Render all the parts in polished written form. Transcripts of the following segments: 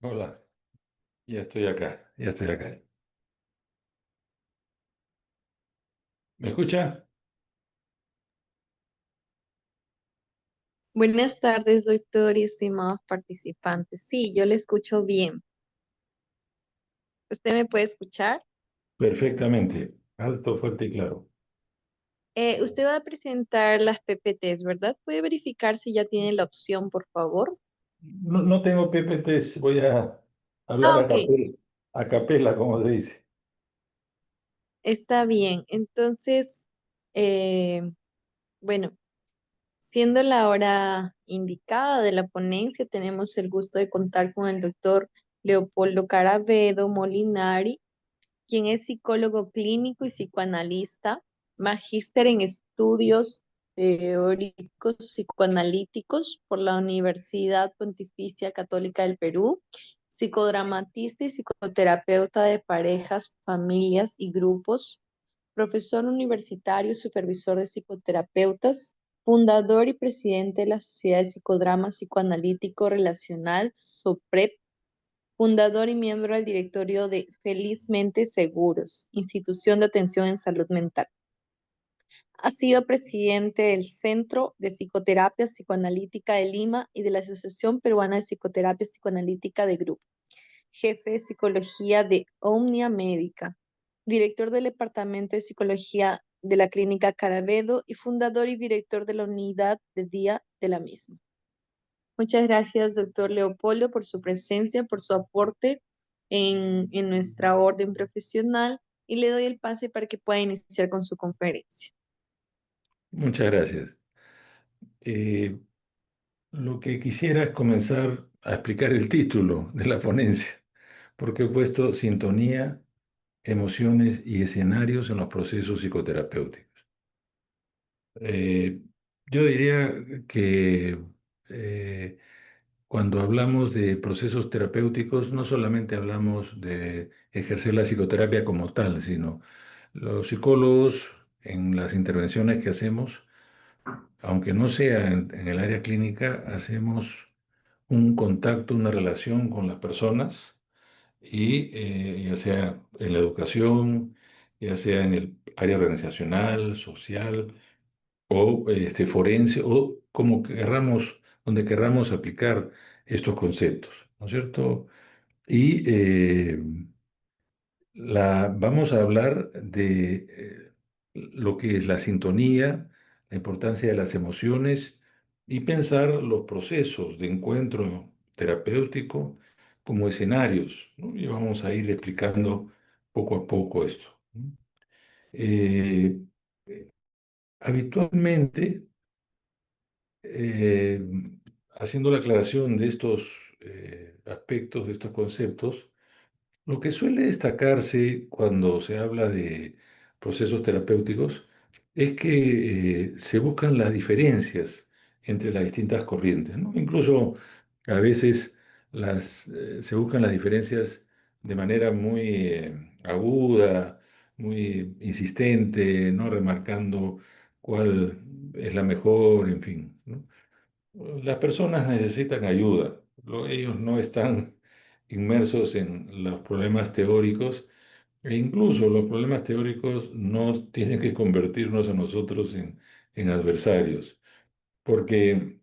Hola, ya estoy acá, ya estoy acá. ¿Me escucha? Buenas tardes, doctor y estimados participantes. Sí, yo le escucho bien. ¿Usted me puede escuchar? Perfectamente, alto, fuerte y claro. Usted va a presentar las PPTs, ¿verdad? ¿Puede verificar si ya tiene la opción, por favor? No, no tengo PPTs, voy a hablar Ah, ok, a capela, como se dice. está bien. Entonces, eh, bueno, siendo la hora indicada de la ponencia, tenemos el gusto de contar con el doctor Leopoldo Caravedo Molinari, quien es psicólogo clínico y psicoanalista, magíster en estudios teóricos psicoanalíticos por la Universidad Pontificia Católica del Perú, psicodramatista y psicoterapeuta de parejas, familias y grupos, profesor universitario, supervisor de psicoterapeutas, fundador y presidente de la Sociedad de Psicodrama Psicoanalítico Relacional, SOPREP, fundador y miembro del directorio de Felizmente Seguros, institución de atención en salud mental. Ha sido presidente del Centro de Psicoterapia Psicoanalítica de Lima y de la Asociación Peruana de Psicoterapia Psicoanalítica de Grupo, jefe de psicología de Omnia Médica, director del Departamento de Psicología de la Clínica Caravedo y fundador y director de la unidad de día de la misma. Muchas gracias, doctor Leopoldo, por su presencia, por su aporte en nuestra orden profesional y le doy el pase para que pueda iniciar con su conferencia. Muchas gracias. Eh, lo que quisiera es comenzar a explicar el título de la ponencia, porque he puesto sintonía, emociones y escenarios en los procesos psicoterapéuticos. Eh, yo diría que eh, cuando hablamos de procesos terapéuticos, no solamente hablamos de ejercer la psicoterapia como tal, sino los psicólogos en las intervenciones que hacemos, aunque no sea en el área clínica, hacemos un contacto, una relación con las personas y ya sea en la educación, ya sea en el área organizacional, social o forense o como querramos, donde querramos aplicar estos conceptos, ¿no es cierto? Y vamos a hablar de lo que es la sintonía, la importancia de las emociones y pensar los procesos de encuentro terapéutico como escenarios, ¿no? Y vamos a ir explicando poco a poco esto, ¿no? Eh, habitualmente, eh, haciendo la aclaración de estos aspectos, de estos conceptos, lo que suele destacarse cuando se habla de procesos terapéuticos es que se buscan las diferencias entre las distintas corrientes, ¿no? Incluso a veces se buscan las diferencias de manera muy aguda, muy insistente, ¿no? Remarcando cuál es la mejor, en fin, ¿no? Las personas necesitan ayuda. Ellos no están inmersos en los problemas teóricos e incluso los problemas teóricos no tienen que convertirnos a nosotros en adversarios, porque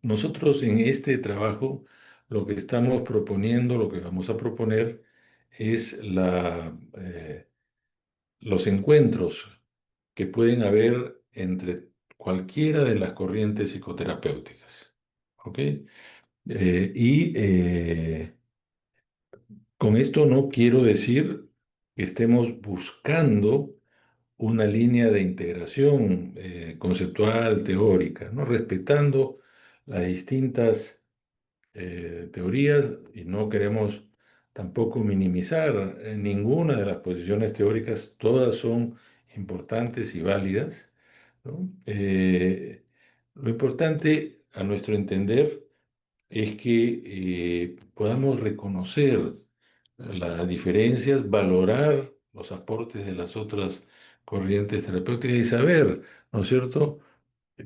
nosotros en este trabajo lo que estamos proponiendo, lo que vamos a proponer es los encuentros que pueden haber entre cualquiera de las corrientes psicoterapéuticas. ¿Ok? Con esto no quiero decir que estemos buscando una línea de integración conceptual, teórica, ¿no? Respetando las distintas teorías y no queremos tampoco minimizar ninguna de las posiciones teóricas, todas son importantes y válidas, ¿no? Lo importante, a nuestro entender, es que podamos reconocer las diferencias, valorar los aportes de las otras corrientes terapéuticas y saber, ¿no es cierto?,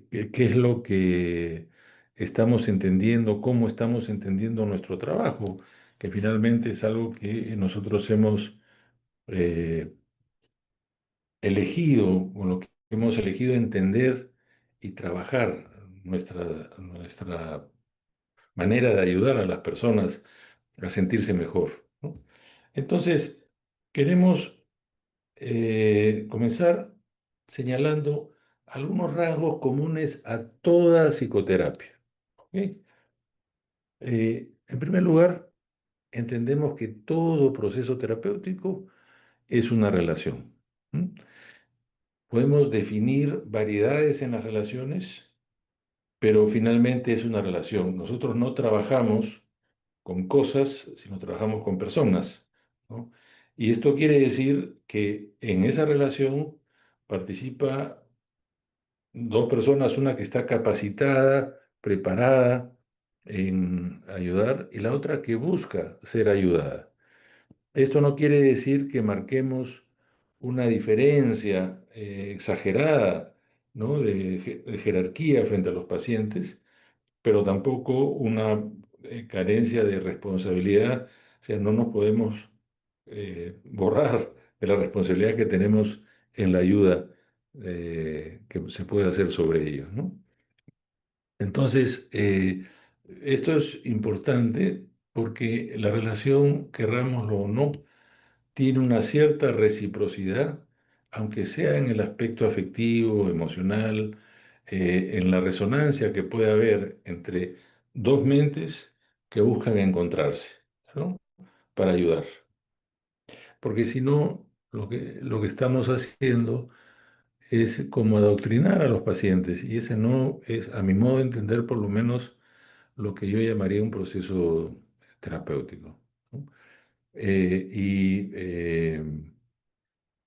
qué es lo que estamos entendiendo, cómo estamos entendiendo nuestro trabajo, que finalmente es algo que nosotros hemos eh, elegido, con lo que hemos elegido entender y trabajar nuestra manera de ayudar a las personas a sentirse mejor, ¿no? Entonces, queremos comenzar señalando algunos rasgos comunes a toda psicoterapia. ¿Ok? En primer lugar, entendemos que todo proceso terapéutico es una relación. ¿M? Podemos definir variedades en las relaciones, pero finalmente es una relación. Nosotros no trabajamos con cosas, sino trabajamos con personas, ¿no? Y esto quiere decir que en esa relación participa dos personas, una que está capacitada, preparada en ayudar y la otra que busca ser ayudada. Esto no quiere decir que marquemos una diferencia exagerada, ¿no? de jerarquía frente a los pacientes, pero tampoco una carencia de responsabilidad. O sea, no nos podemos borrar de la responsabilidad que tenemos en la ayuda que se puede hacer sobre ellos, ¿no? Entonces, esto es importante porque la relación, querrámoslo o no, tiene una cierta reciprocidad, aunque sea en el aspecto afectivo, emocional, en la resonancia que puede haber entre dos mentes que buscan encontrarse, ¿no? Para ayudar. Porque si no, lo que estamos haciendo es como adoctrinar a los pacientes y ese no es, a mi modo de entender, por lo menos lo que yo llamaría un proceso terapéutico, ¿no?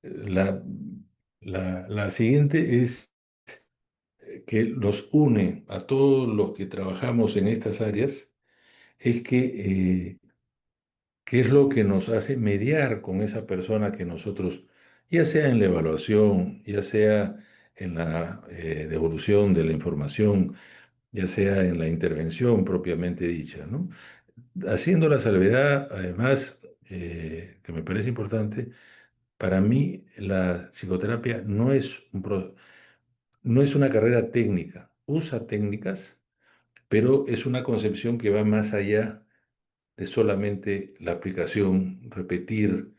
La, la siguiente es que los une a todos los que trabajamos en estas áreas, es que qué es lo que nos hace mediar con esa persona que nosotros, ya sea en la evaluación, ya sea en la devolución de la información, ya sea en la intervención propiamente dicha, ¿no? Haciendo la salvedad, además, que me parece importante, para mí la psicoterapia no es una carrera técnica, usa técnicas, pero es una concepción que va más allá de solamente la aplicación, repetir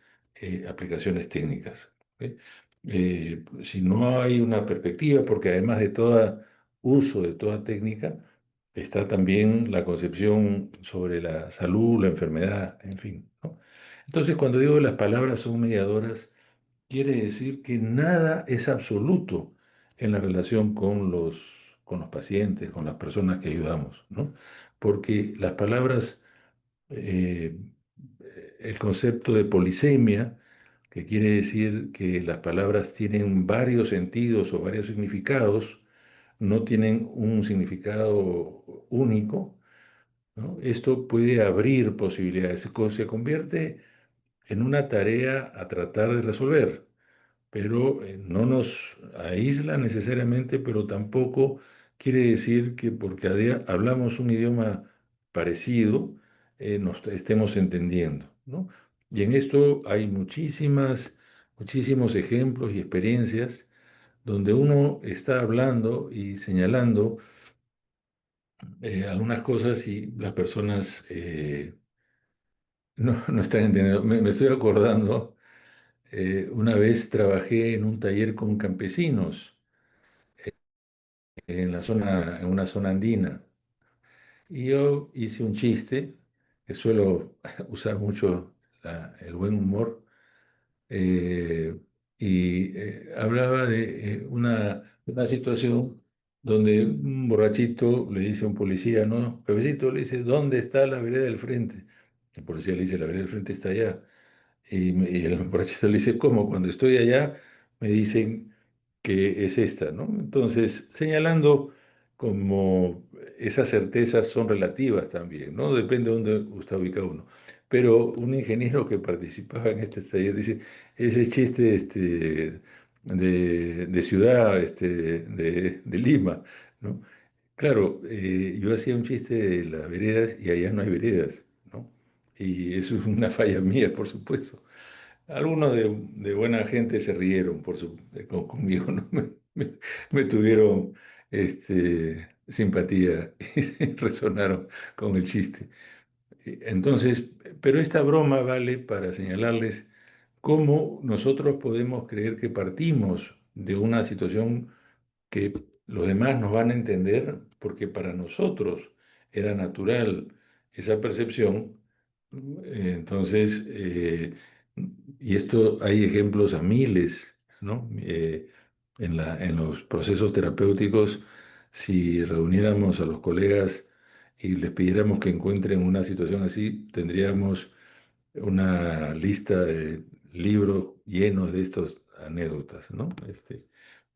aplicaciones técnicas. ¿Ok? Si no hay una perspectiva, porque además de todo uso de toda técnica, está también la concepción sobre la salud, la enfermedad, en fin, ¿no? Entonces, cuando digo las palabras son mediadoras, quiere decir que nada es absoluto en la relación con los pacientes, con las personas que ayudamos, ¿no? Porque las palabras, eh, el concepto de polisemia, que quiere decir que las palabras tienen varios sentidos o varios significados, no tienen un significado único, ¿no? Esto puede abrir posibilidades, se convierte en una tarea a tratar de resolver, pero no nos aísla necesariamente, pero tampoco quiere decir que porque hablamos un idioma parecido, nos estemos entendiendo, ¿no? Y en esto hay muchísimos ejemplos y experiencias donde uno está hablando y señalando algunas cosas y las personas no están entendiendo. Me estoy acordando, una vez trabajé en un taller con campesinos en una zona andina. Y yo hice un chiste, que suelo usar mucho el buen humor, eh, hablaba de una situación donde un borrachito le dice a un policía, ¿no? Jefecito, le dice, ¿dónde está la vereda del frente? El policía le dice, la vereda del frente está allá. Y el borrachito le dice, ¿cómo? Cuando estoy allá me dicen que es esta, ¿no? Entonces, señalando como esas certezas son relativas también, ¿no? Depende de dónde está ubicado uno. Pero un ingeniero que participaba en este taller dice, ese chiste de ciudad, de Lima, ¿no? Claro, yo hacía un chiste de las veredas y allá no hay veredas, ¿no? Y eso es una falla mía, por supuesto. Algunos de buena gente se rieron conmigo, ¿no? Me tuvieron simpatía y se resonaron con el chiste. Entonces, pero esta broma vale para señalarles cómo nosotros podemos creer que partimos de una situación que los demás nos van a entender porque para nosotros era natural esa percepción. Entonces, y esto hay ejemplos a miles, ¿no? En los procesos terapéuticos, si reuniéramos a los colegas y les pidiéramos que encuentren una situación así, tendríamos una lista de libros llenos de estas anécdotas, ¿no?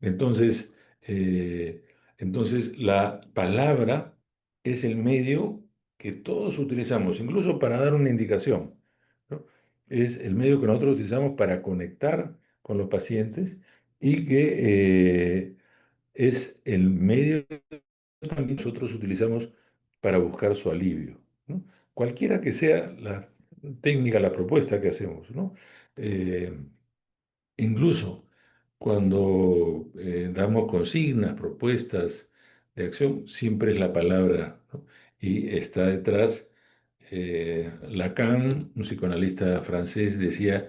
Entonces, eh, entonces, la palabra es el medio que todos utilizamos, incluso para dar una indicación, ¿no? Es el medio que nosotros utilizamos para conectar con los pacientes y que es el medio que también nosotros utilizamos para buscar su alivio, ¿no? Cualquiera que sea la técnica, la propuesta que hacemos, ¿no? Eh, Incluso cuando damos consignas, propuestas de acción, siempre es la palabra, ¿no? Y está detrás, Lacan, un psicoanalista francés, decía,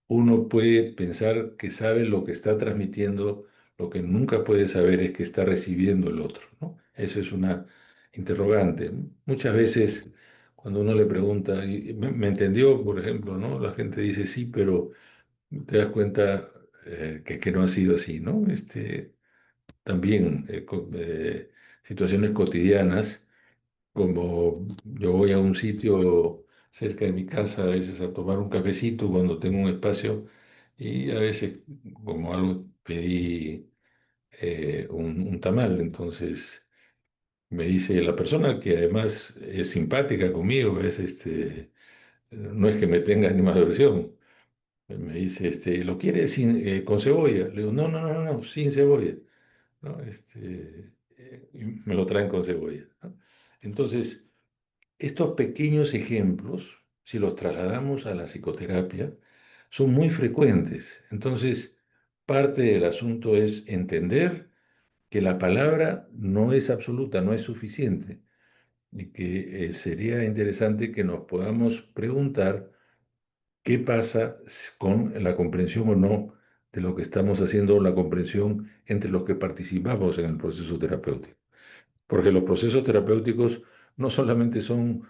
uno puede pensar que sabe lo que está transmitiendo, lo que nunca puede saber es que está recibiendo el otro, ¿no? Eso es una interrogante. Muchas veces cuando uno le pregunta, ¿me entendió, por ejemplo, ¿no? La gente dice sí, pero te das cuenta que no ha sido así, ¿no? También situaciones cotidianas, como yo voy a un sitio cerca de mi casa a veces a tomar un cafecito cuando tengo un espacio y a veces como algo pedí un tamal, entonces me dice la persona que además es simpática conmigo, no es que me tenga animadversión. Me dice, ¿lo quiere con cebolla? Le digo, no, no, no, no, sin cebolla, ¿no? Y me lo traen con cebolla, ¿no? Entonces, estos pequeños ejemplos, si los trasladamos a la psicoterapia, son muy frecuentes. Entonces, parte del asunto es entender que la palabra no es absoluta, no es suficiente, y que sería interesante que nos podamos preguntar qué pasa con la comprensión o no de lo que estamos haciendo, o la comprensión entre los que participamos en el proceso terapéutico. Porque los procesos terapéuticos no solamente son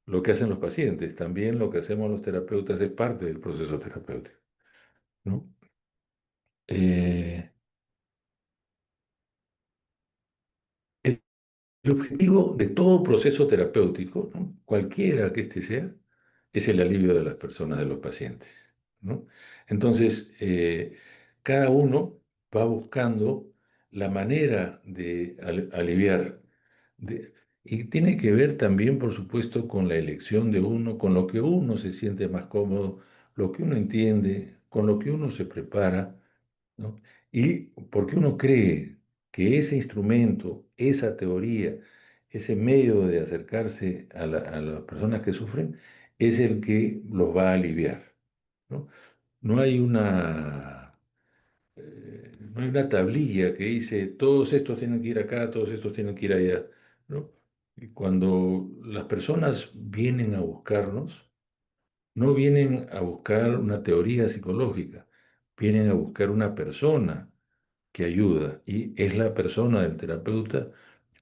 lo que hacen los pacientes, también lo que hacemos los terapeutas es parte del proceso terapéutico, ¿no? Eh, el el objetivo de todo proceso terapéutico, ¿no? Cualquiera que este sea, es el alivio de las personas, de los pacientes, ¿no? Entonces, cada uno va buscando la manera de aliviar. Y tiene que ver también, por supuesto, con la elección de uno, con lo que uno se siente más cómodo, lo que uno entiende, con lo que uno se prepara, ¿no? Y porque uno cree que ese instrumento, esa teoría, ese medio de acercarse a las personas que sufren, es el que los va a aliviar, ¿no? No hay no hay una tablilla que dice todos estos tienen que ir acá, todos estos tienen que ir allá, ¿no? Y cuando las personas vienen a buscarnos, no vienen a buscar una teoría psicológica, vienen a buscar una persona que ayuda y es la persona del terapeuta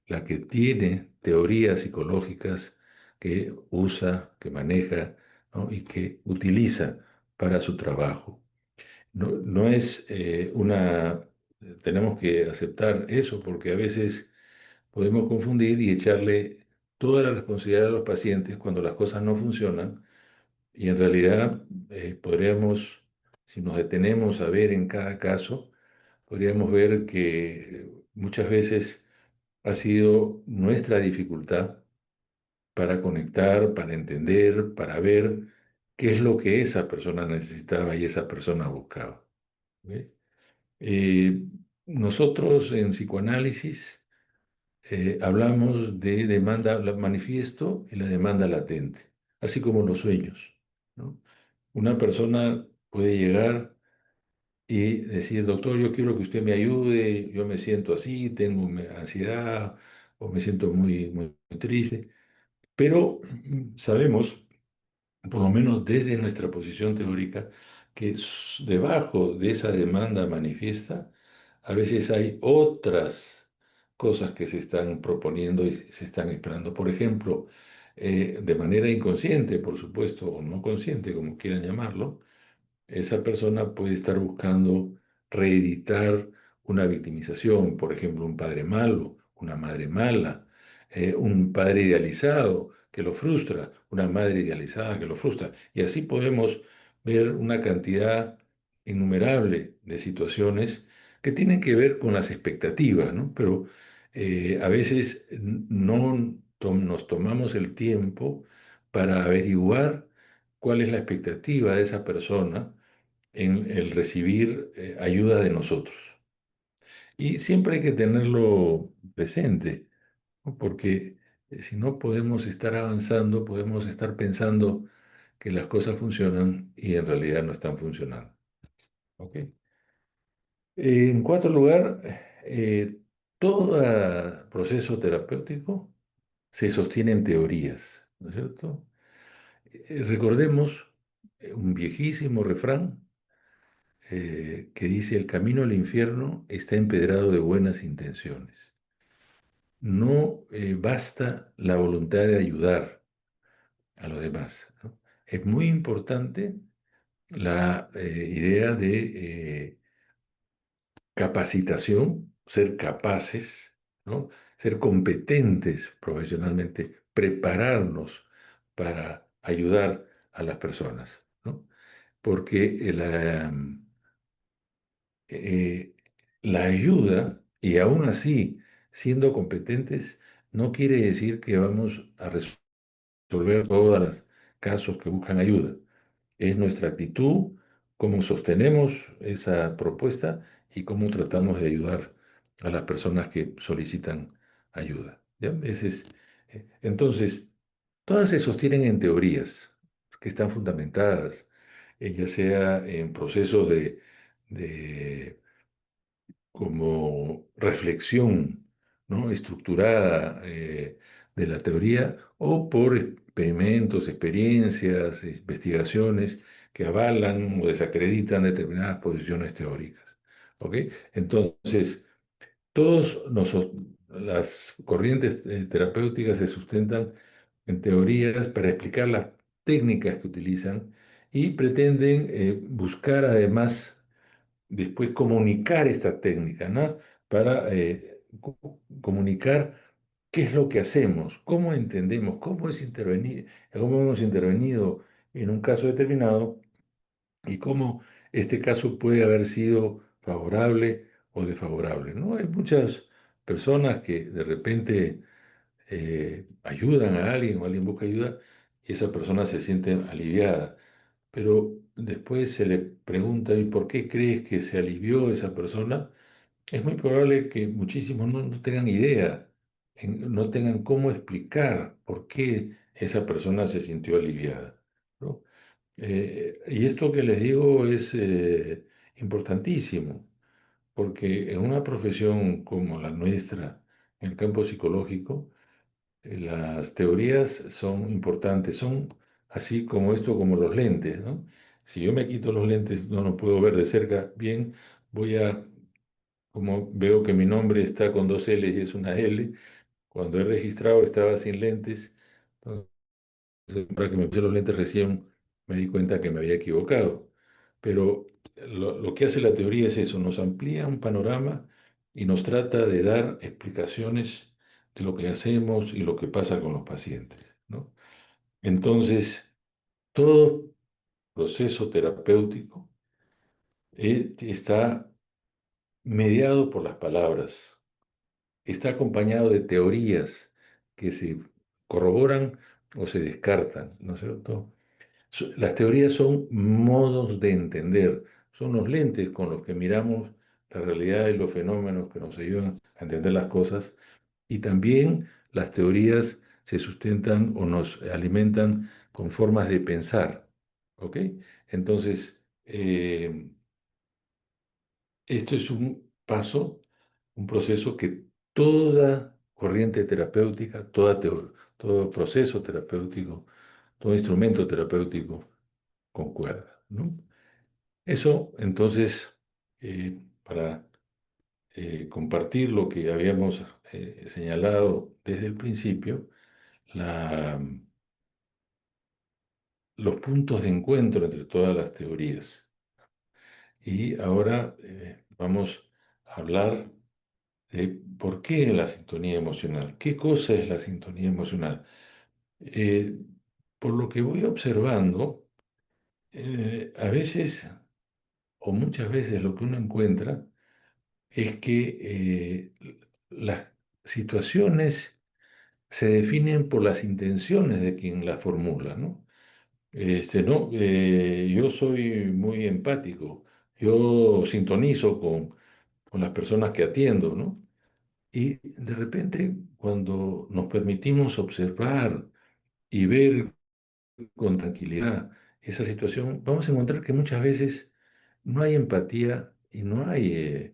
la que tiene teorías psicológicas que usa, que maneja, ¿no? Y que utiliza para su trabajo. No, no es tenemos que aceptar eso porque a veces podemos confundir y echarle toda la responsabilidad a los pacientes cuando las cosas no funcionan y en realidad podríamos, si nos detenemos a ver en cada caso, podríamos ver que muchas veces ha sido nuestra dificultad para conectar, para entender, para ver qué es lo que esa persona necesitaba y esa persona buscaba. ¿Ve? Eh, Nosotros en psicoanálisis hablamos de demanda manifiesto y la demanda latente, así como los sueños, ¿no? Una persona puede llegar y decir, doctor, yo quiero que usted me ayude, yo me siento así, tengo ansiedad o me siento muy triste, pero sabemos, por lo menos desde nuestra posición teórica, que debajo de esa demanda manifiesta, a veces hay otras cosas que se están proponiendo y se están esperando. Por ejemplo, de manera inconsciente, por supuesto, o no consciente, como quieran llamarlo, esa persona puede estar buscando reeditar una victimización, por ejemplo, un padre malo, una madre mala, un padre idealizado que lo frustra, una madre idealizada que lo frustra. Y así podemos ver una cantidad innumerable de situaciones que tienen que ver con las expectativas, ¿no? Pero a veces no nos tomamos el tiempo para averiguar cuál es la expectativa de esa persona en el recibir ayuda de nosotros. Y siempre hay que tenerlo presente, ¿no? Porque si no podemos estar avanzando, podemos estar pensando que las cosas funcionan y en realidad no están funcionando. ¿Ok? En cuarto lugar, todo proceso terapéutico se sostiene en teorías, ¿no es cierto? Recordemos un viejísimo refrán que dice, el camino al infierno está empedrado de buenas intenciones. No basta la voluntad de ayudar a los demás, ¿no? Es muy importante la idea de capacitación, ser capaces, ¿no? Ser competentes profesionalmente, prepararnos para ayudar a las personas, ¿no? Porque eh, la ayuda, y aún así, siendo competentes, no quiere decir que vamos a resolver todos los casos que buscan ayuda. Es nuestra actitud, cómo sostenemos esa propuesta y cómo tratamos de ayudar a las personas que solicitan ayuda. ¿Ya? Entonces, todas se sostienen en teorías que están fundamentadas, ya sea en procesos de como reflexión, ¿no? Estructurada de la teoría o por experimentos, experiencias, investigaciones que avalan o desacreditan determinadas posiciones teóricas. ¿Ok? Entonces, las corrientes terapéuticas se sustentan en teorías para explicar las técnicas que utilizan y pretenden buscar además después comunicar esta técnica, ¿no? Para comunicar qué es lo que hacemos, cómo entendemos, cómo hemos intervenido en un caso determinado y cómo este caso puede haber sido favorable o desfavorable, ¿no? Hay muchas personas que de repente ayudan a alguien o alguien busca ayuda y esa persona se siente aliviada, pero después se le pregunta, ¿y por qué crees que se alivió esa persona? Es muy probable que muchísimos no tengan idea, no tengan cómo explicar por qué esa persona se sintió aliviada, ¿no? Y esto que les digo es importantísimo, porque en una profesión como la nuestra, en el campo psicológico, las teorías son importantes, son así como esto, como los lentes, ¿no? Si yo me quito los lentes, no puedo ver de cerca bien, voy a, como veo que mi nombre está con dos L y es una L, cuando he registrado estaba sin lentes, entonces para que me puse los lentes recién me di cuenta que me había equivocado. Pero lo que hace la teoría es eso, nos amplía un panorama y nos trata de dar explicaciones de lo que hacemos y lo que pasa con los pacientes, ¿no? Entonces, todo proceso terapéutico está mediado por las palabras, está acompañado de teorías que se corroboran o se descartan, ¿no es cierto? Las teorías son modos de entender, son los lentes con los que miramos la realidad y los fenómenos que nos ayudan a entender las cosas, Y también las teorías se sustentan o nos alimentan con formas de pensar. ¿Ok? Entonces, esto es un paso, un proceso que toda corriente terapéutica, todo proceso terapéutico, todo instrumento terapéutico concuerda, ¿no? Eso, entonces, para compartir lo que habíamos señalado desde el principio, la- los puntos de encuentro entre todas las teorías. Y ahora vamos a hablar de por qué la sintonía emocional, qué cosa es la sintonía emocional. Eh, por lo que voy observando, a veces o muchas veces lo que uno encuentra es que las situaciones se definen por las intenciones de quien las formula, ¿no? No, yo soy muy empático, yo sintonizo con las personas que atiendo, ¿no? Y de repente, cuando nos permitimos observar y ver con tranquilidad esa situación, vamos a encontrar que muchas veces no hay empatía y no hay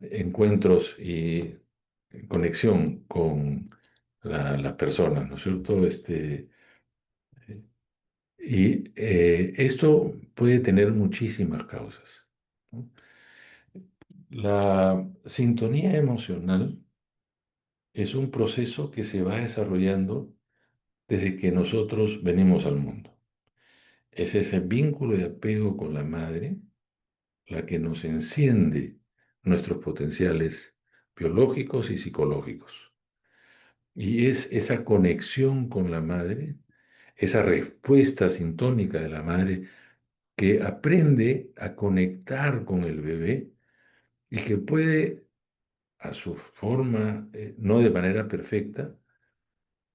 encuentros y conexión con las personas, ¿no es cierto? Esto puede tener muchísimas causas, ¿no? La sintonía emocional es un proceso que se va desarrollando desde que nosotros venimos al mundo. Es ese vínculo de apego con la madre la que nos enciende nuestros potenciales biológicos y psicológicos. Y es esa conexión con la madre, esa respuesta sintónica de la madre que aprende a conectar con el bebé y que puede, a su forma, no de manera perfecta,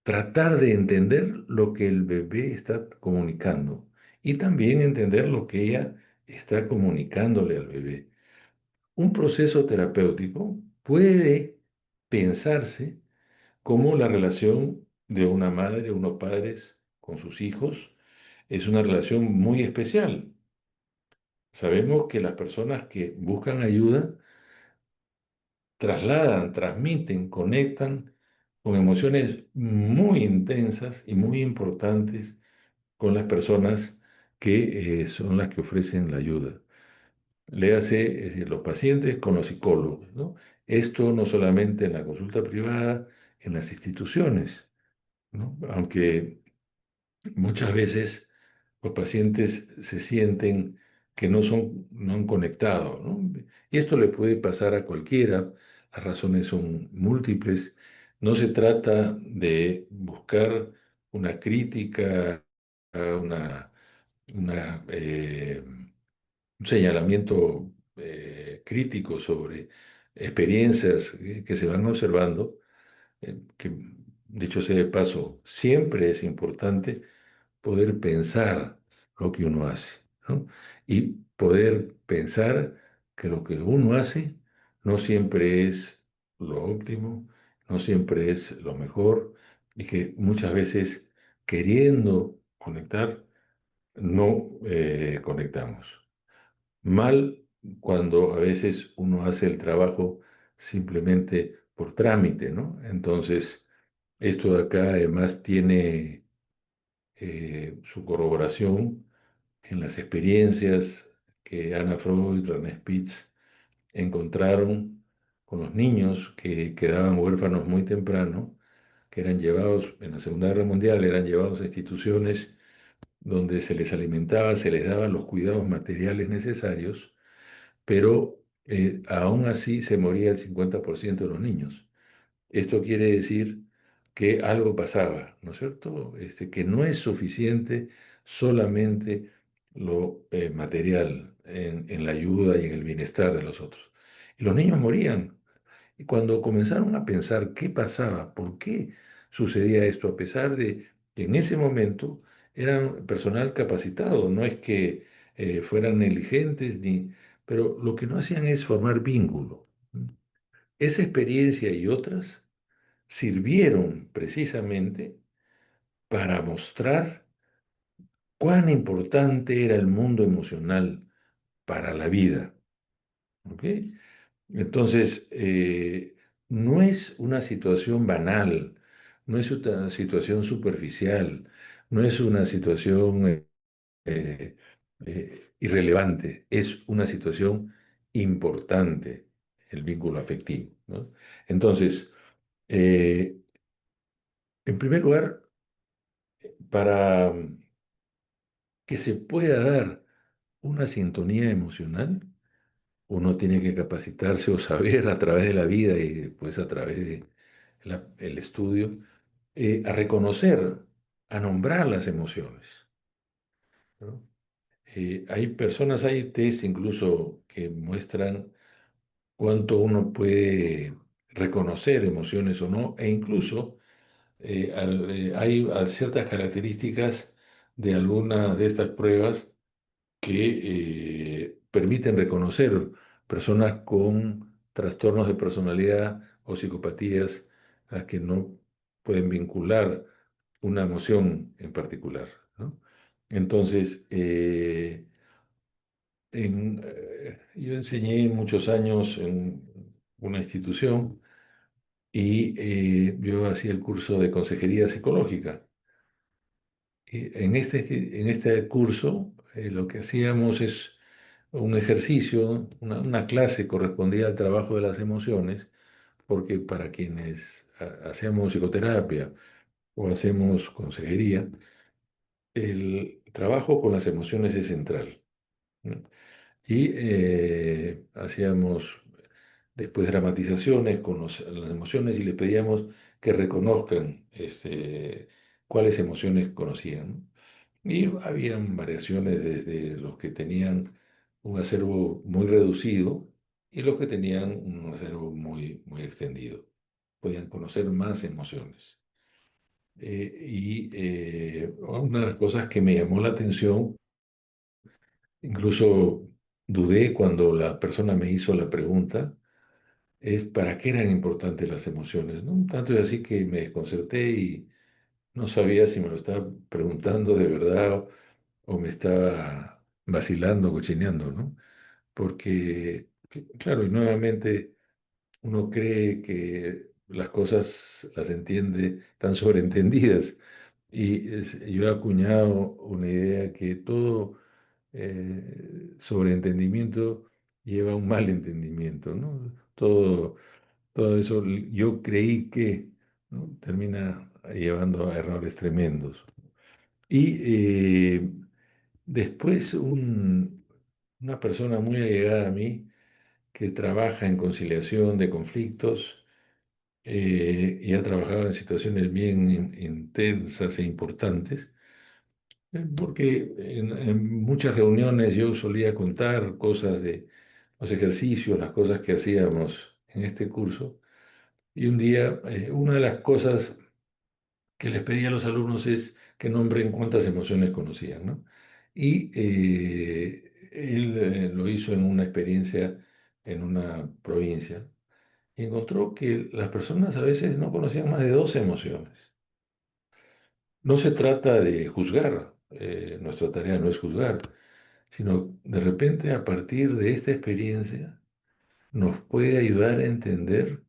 tratar de entender lo que el bebé está comunicando y también entender lo que ella está comunicándole al bebé. Un proceso terapéutico puede pensarse como la relación de una madre o unos padres con sus hijos. Es una relación muy especial. Sabemos que las personas que buscan ayuda trasladan, transmiten, conectan con emociones muy intensas y muy importantes con las personas que son las que ofrecen la ayuda. Léase, es decir, los pacientes con los psicólogos, ¿no? Esto no solamente en la consulta privada, en las instituciones, ¿no? Aunque muchas veces los pacientes se sienten que no han conectado, ¿no? Y esto le puede pasar a cualquiera, las razones son múltiples. No se trata de buscar una crítica, una, una un señalamiento crítico sobre experiencias que se van observando, que dicho sea de paso, siempre es importante poder pensar lo que uno hace, ¿no? Y poder pensar que lo que uno hace no siempre es lo óptimo, no siempre es lo mejor, y que muchas veces queriendo conectar, no conectamos. Mal cuando a veces uno hace el trabajo simplemente por trámite, ¿no? Entonces, esto de acá además tiene su corroboración en las experiencias que Anna Freud y René Spitz encontraron con los niños que quedaban huérfanos muy temprano, que eran llevados en la Segunda Guerra Mundial, eran llevados a instituciones donde se les alimentaba, se les daban los cuidados materiales necesarios, pero aún así se moría el 50% de los niños. Esto quiere decir que algo pasaba, ¿no es cierto? Que no es suficiente solamente lo material en la ayuda y en el bienestar de los otros. Y los niños morían. Y cuando comenzaron a pensar qué pasaba, por qué sucedía esto, a pesar de que en ese momento eran personal capacitado, no es que fueran negligentes, ni, pero lo que no hacían es formar vínculo. esa experiencia y otras sirvieron precisamente para mostrar cuán importante era el mundo emocional para la vida. ¿Ok? Entonces, no es una situación banal, no es una situación superficial, no es una situación eh, irrelevante, es una situación importante, el vínculo afectivo, ¿no? Entonces, eh, en primer lugar, para que se pueda dar una sintonía emocional, uno tiene que capacitarse o saber a través de la vida y después a través de el estudio, a reconocer, a nombrar las emociones, ¿no? Hay personas, hay test incluso que muestran cuánto uno puede reconocer emociones o no, e incluso hay ciertas características de algunas de estas pruebas que permiten reconocer personas con trastornos de personalidad o psicopatías a que no pueden vincular una emoción en particular, ¿no? Entonces, yo enseñé muchos años en una institución y yo hacía el curso de consejería psicológica. Y en este curso lo que hacíamos es un ejercicio, una clase correspondía al trabajo de las emociones, porque para quienes hacemos psicoterapia o hacemos consejería, el trabajo con las emociones es central, ¿no? Y hacíamos después dramatizaciones con las emociones y les pedíamos que reconozcan cuáles emociones conocían, ¿no? Y habían variaciones desde los que tenían un acervo muy reducido y los que tenían un acervo muy extendido. Podían conocer más emociones. Una de las cosas que me llamó la atención, incluso dudé cuando la persona me hizo la pregunta, es para qué eran importantes las emociones, ¿no? Tanto es así que me desconcerté y no sabía si me lo estaba preguntando de verdad o me estaba vacilando, cochineando, ¿no? Porque, claro, y nuevamente uno cree que las cosas las entiende tan sobreentendidas. Y yo he acuñado una idea que todo sobreentendimiento lleva a un mal entendimiento, ¿no? Todo eso yo creí que, ¿no? Termina llevando a errores tremendos. Y después una persona muy allegada a mí que trabaja en conciliación de conflictos y ha trabajado en situaciones bien intensas e importantes, porque en muchas reuniones yo solía contar cosas de los ejercicios, las cosas que hacíamos en este curso, y un día una de las cosas que les pedí a los alumnos es que nombren cuántas emociones conocían, ¿no? Y él lo hizo en una experiencia en una provincia y encontró que las personas a veces no conocían más de 12 emociones. No se trata de juzgar, nuestra tarea no es juzgar, sino de repente a partir de esta experiencia nos puede ayudar a entender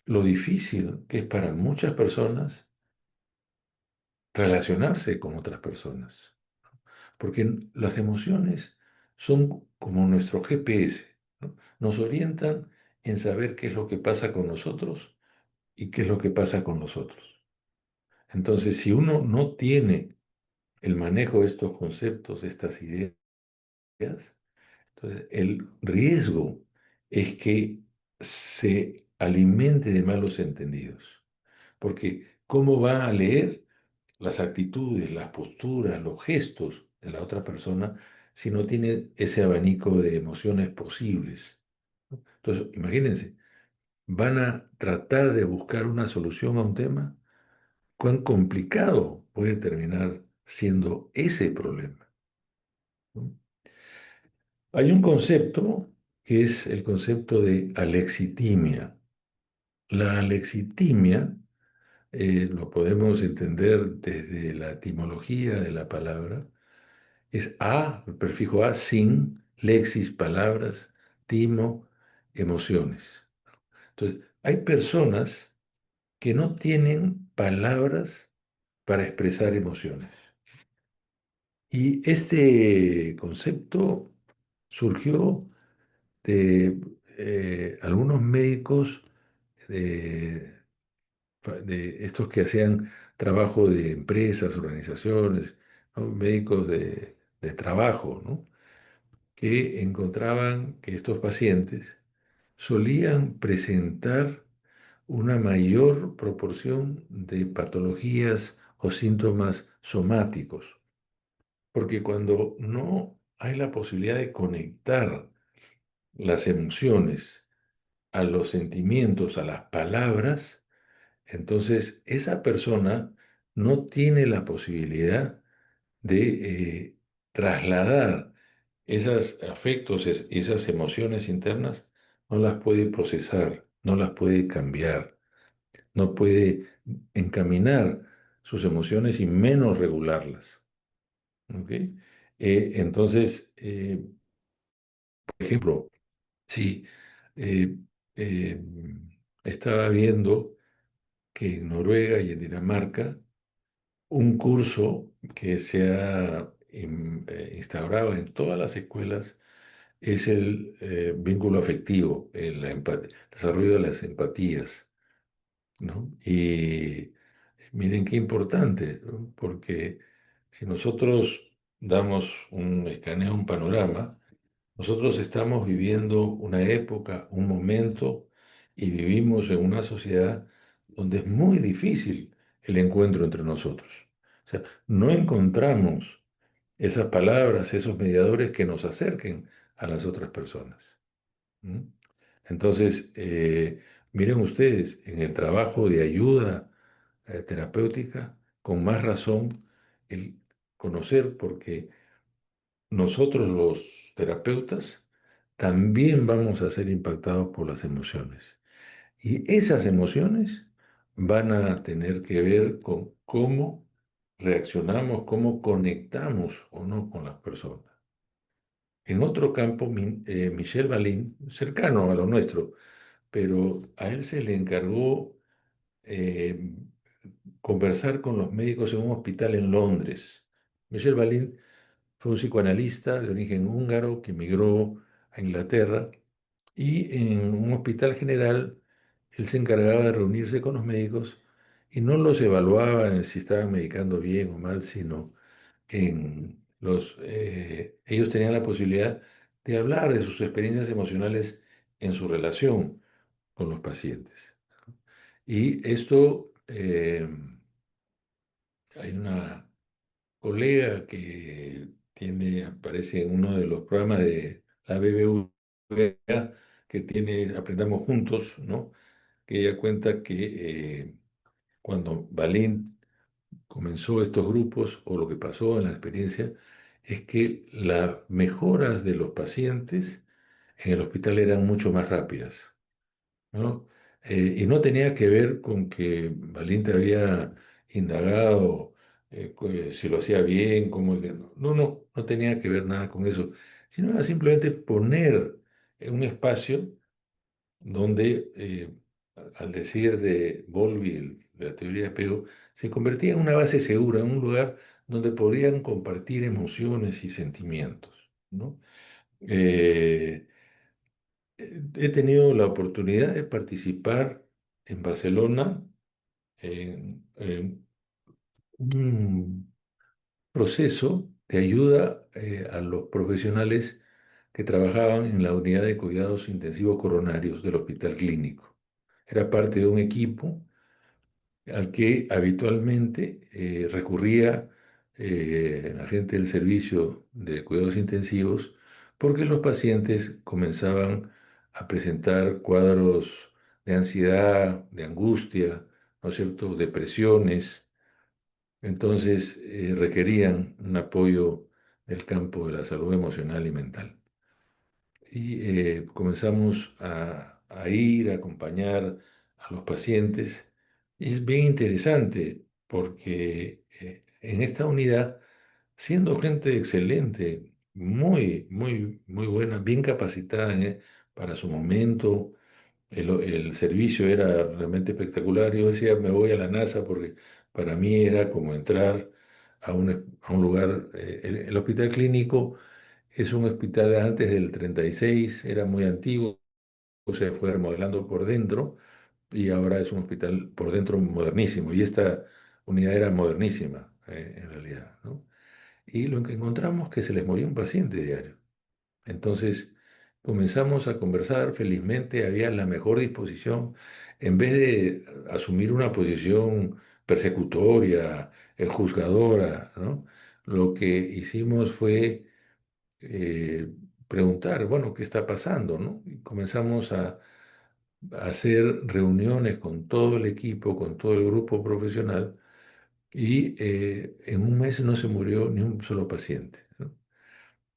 lo difícil que es para muchas personas relacionarse con otras personas. Porque las emociones son como nuestro GPS, ¿no? Nos orientan en saber qué es lo que pasa con nosotros y qué es lo que pasa con los otros. Entonces, si uno no tiene el manejo de estos conceptos, de estas ideas, entonces el riesgo es que se alimente de malos entendidos. Porque ¿cómo va a leer las actitudes, las posturas, los gestos de la otra persona si no tiene ese abanico de emociones posibles? Entonces, imagínense, van a tratar de buscar una solución a un tema, cuán complicado puede terminar siendo ese problema, ¿no? Hay un concepto que es el concepto de alexitimia. La lexitimia lo podemos entender desde la etimología de la palabra. Es a, el prefijo a, sin, lexis, palabras, timo, emociones. Entonces, hay personas que no tienen palabras para expresar emociones. Y este concepto surgió de algunos médicos de, de estos que hacían trabajo de empresas, organizaciones, ¿no? Médicos de trabajo, ¿no? Que encontraban que estos pacientes solían presentar una mayor proporción de patologías o síntomas somáticos, porque cuando no hay la posibilidad de conectar las emociones a los sentimientos, a las palabras, entonces esa persona no tiene la posibilidad de trasladar esos afectos, esas emociones internas, no las puede procesar, no las puede cambiar, no puede encaminar sus emociones y menos regularlas. ¿Ok? Entonces, por ejemplo, si eh, eh, estaba viendo que en Noruega y en Dinamarca, un curso que se ha instaurado en todas las escuelas es el vínculo afectivo, desarrollo de las empatías, ¿no? Y miren qué importante, ¿no? Porque si nosotros damos un escaneo, un panorama, nosotros estamos viviendo una época, un momento, y vivimos en una sociedad donde es muy difícil el encuentro entre nosotros. O sea, no encontramos esas palabras, esos mediadores que nos acerquen a las otras personas. ¿Mm? Entonces, miren ustedes, en el trabajo de ayuda terapéutica, con más razón, el conocer, porque nosotros los terapeutas también vamos a ser impactados por las emociones. Y esas emociones van a tener que ver con cómo reaccionamos, cómo conectamos o no con las personas. En otro campo, Michel Balin, cercano a lo nuestro, pero a él se le encargó eh, conversar con los médicos en un hospital en Londres. Michel Balin fue un psicoanalista de origen húngaro que emigró a Inglaterra y en un hospital general él se encargaba de reunirse con los médicos y no los evaluaba en si estaban medicando bien o mal, sino ellos tenían la posibilidad de hablar de sus experiencias emocionales en su relación con los pacientes. Y esto, hay una colega que aparece en uno de los programas de la BBVA que tiene Aprendamos Juntos, ¿no? Que ella cuenta que cuando Balín comenzó estos grupos, o lo que pasó en la experiencia, es que las mejoras de los pacientes en el hospital eran mucho más rápidas, ¿no? Y no tenía que ver con que Valiente había indagado si lo hacía bien, no tenía que ver nada con eso, sino era simplemente poner en un espacio donde, al decir de Bowlby, de la teoría de apego, se convertía en una base segura, en un lugar donde podían compartir emociones y sentimientos, ¿no? Eh, He tenido la oportunidad de participar en Barcelona en un proceso de ayuda a los profesionales que trabajaban en la unidad de cuidados intensivos coronarios del Hospital Clínico. Era parte de un equipo al que habitualmente recurría la gente del servicio de cuidados intensivos porque los pacientes comenzaban a presentar cuadros de ansiedad, de angustia, ¿no es cierto?, depresiones. Entonces requerían un apoyo del campo de la salud emocional y mental. Y comenzamos a ir, a acompañar a los pacientes. Y es bien interesante porque en esta unidad, siendo gente excelente, muy buena, bien capacitada para su momento, el servicio era realmente espectacular. Yo decía, me voy a la NASA porque para mí era como entrar a un lugar. El hospital clínico es un hospital antes del 36, era muy antiguo, se fue remodelando por dentro y ahora es un hospital por dentro modernísimo. Y esta unidad era modernísima, en realidad, ¿no? Y lo que encontramos que se les moría un paciente diario. Entonces comenzamos a conversar, felizmente había la mejor disposición, en vez de asumir una posición persecutoria, juzgadora, ¿no? Lo que hicimos fue eh, preguntar, bueno, ¿qué está pasando, no? Y comenzamos a hacer reuniones con todo el equipo, con todo el grupo profesional, y en un mes no se murió ni un solo paciente, ¿no?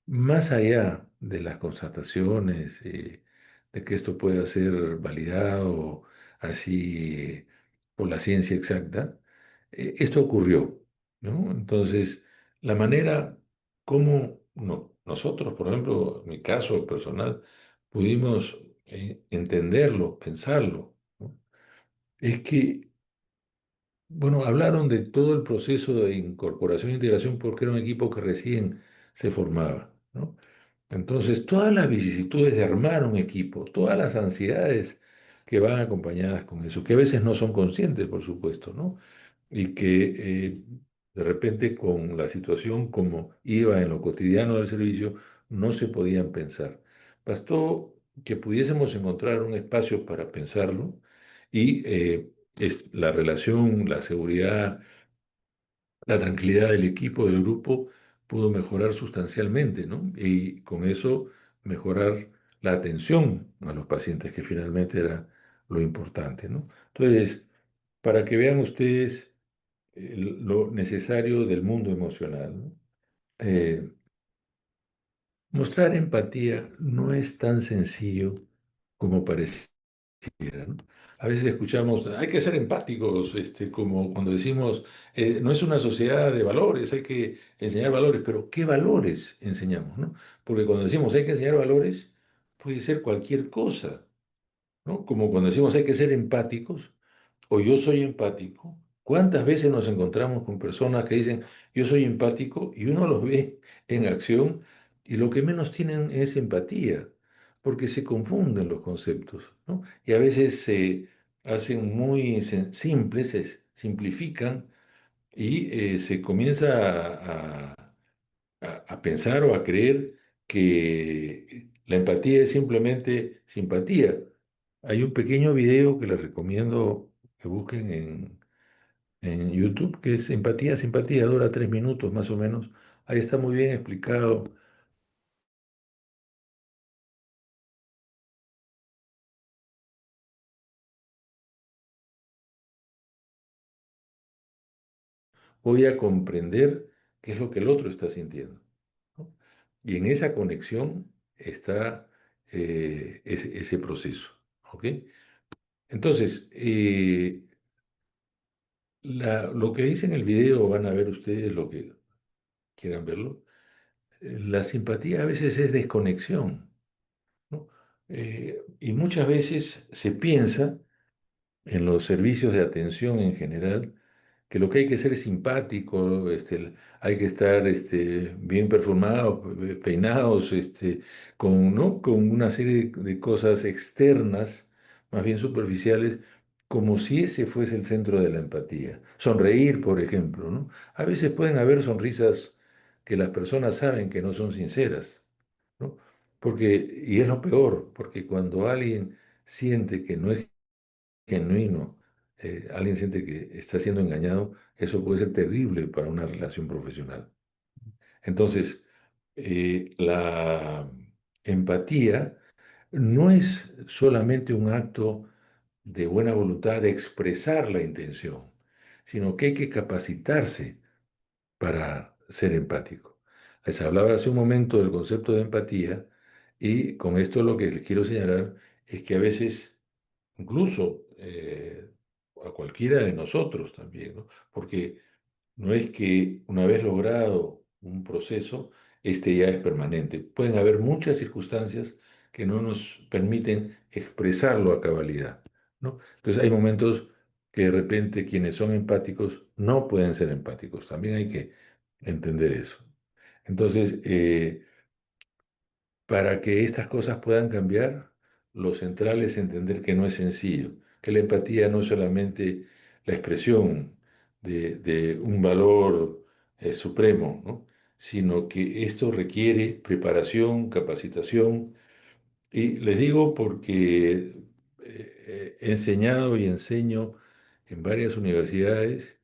Más allá de las constataciones, de que esto pueda ser validado así por la ciencia exacta, esto ocurrió, ¿no? Entonces, la manera como nosotros, por ejemplo, en mi caso personal, pudimos entenderlo, pensarlo, ¿no? Es que, bueno, hablaron de todo el proceso de incorporación e integración porque era un equipo que recién se formaba, ¿no? Entonces, todas las vicisitudes de armar un equipo, todas las ansiedades que van acompañadas con eso, que a veces no son conscientes, por supuesto, ¿no? Y que de repente con la situación como iba en lo cotidiano del servicio, no se podían pensar. Bastó que pudiésemos encontrar un espacio para pensarlo y la relación, la seguridad, la tranquilidad del equipo, del grupo, pudo mejorar sustancialmente, ¿no? Y con eso mejorar la atención a los pacientes, que finalmente era lo importante, ¿no? Entonces, para que vean ustedes lo necesario del mundo emocional, ¿no? Eh, Mostrar empatía no es tan sencillo como parece. ¿No? A veces escuchamos, hay que ser empáticos, como cuando decimos, no es una sociedad de valores, hay que enseñar valores, pero ¿qué valores enseñamos, no? Porque cuando decimos hay que enseñar valores, puede ser cualquier cosa, ¿no? Como cuando decimos hay que ser empáticos, o yo soy empático. ¿Cuántas veces nos encontramos con personas que dicen yo soy empático y uno los ve en acción y lo que menos tienen es empatía, porque se confunden los conceptos, ¿no? Y a veces se hacen muy simples, se simplifican y se comienza a pensar o a creer que la empatía es simplemente simpatía. Hay un pequeño video que les recomiendo que busquen en YouTube, que es Empatía, Simpatía, dura 3 minutos más o menos. Ahí está muy bien explicado. Voy a comprender qué es lo que el otro está sintiendo, ¿no? Y en esa conexión está ese proceso, ¿ok? Entonces, lo que dice en el video, van a ver ustedes lo que quieran verlo. La simpatía a veces es desconexión, ¿no? Y muchas veces se piensa en los servicios de atención en general que lo que hay que ser es simpático, hay que estar bien perfumados, peinados, ¿no? Con una serie de cosas externas, más bien superficiales, como si ese fuese el centro de la empatía. Sonreír, por ejemplo, ¿no? A veces pueden haber sonrisas que las personas saben que no son sinceras, ¿no? Y es lo peor, porque cuando alguien siente que no es genuino, alguien siente que está siendo engañado, eso puede ser terrible para una relación profesional. Entonces, la empatía no es solamente un acto de buena voluntad de expresar la intención, sino que hay que capacitarse para ser empático. Les hablaba hace un momento del concepto de empatía y con esto lo que les quiero señalar es que a veces incluso a cualquiera de nosotros también, ¿no? Porque no es que una vez logrado un proceso, este ya es permanente. Pueden haber muchas circunstancias que no nos permiten expresarlo a cabalidad, ¿no? Entonces hay momentos que de repente quienes son empáticos no pueden ser empáticos. También hay que entender eso. Entonces, para que estas cosas puedan cambiar, lo central es entender que no es sencillo, que la empatía no es solamente la expresión de un valor supremo, ¿no? Sino que esto requiere preparación, capacitación, y les digo porque he enseñado y enseño en varias universidades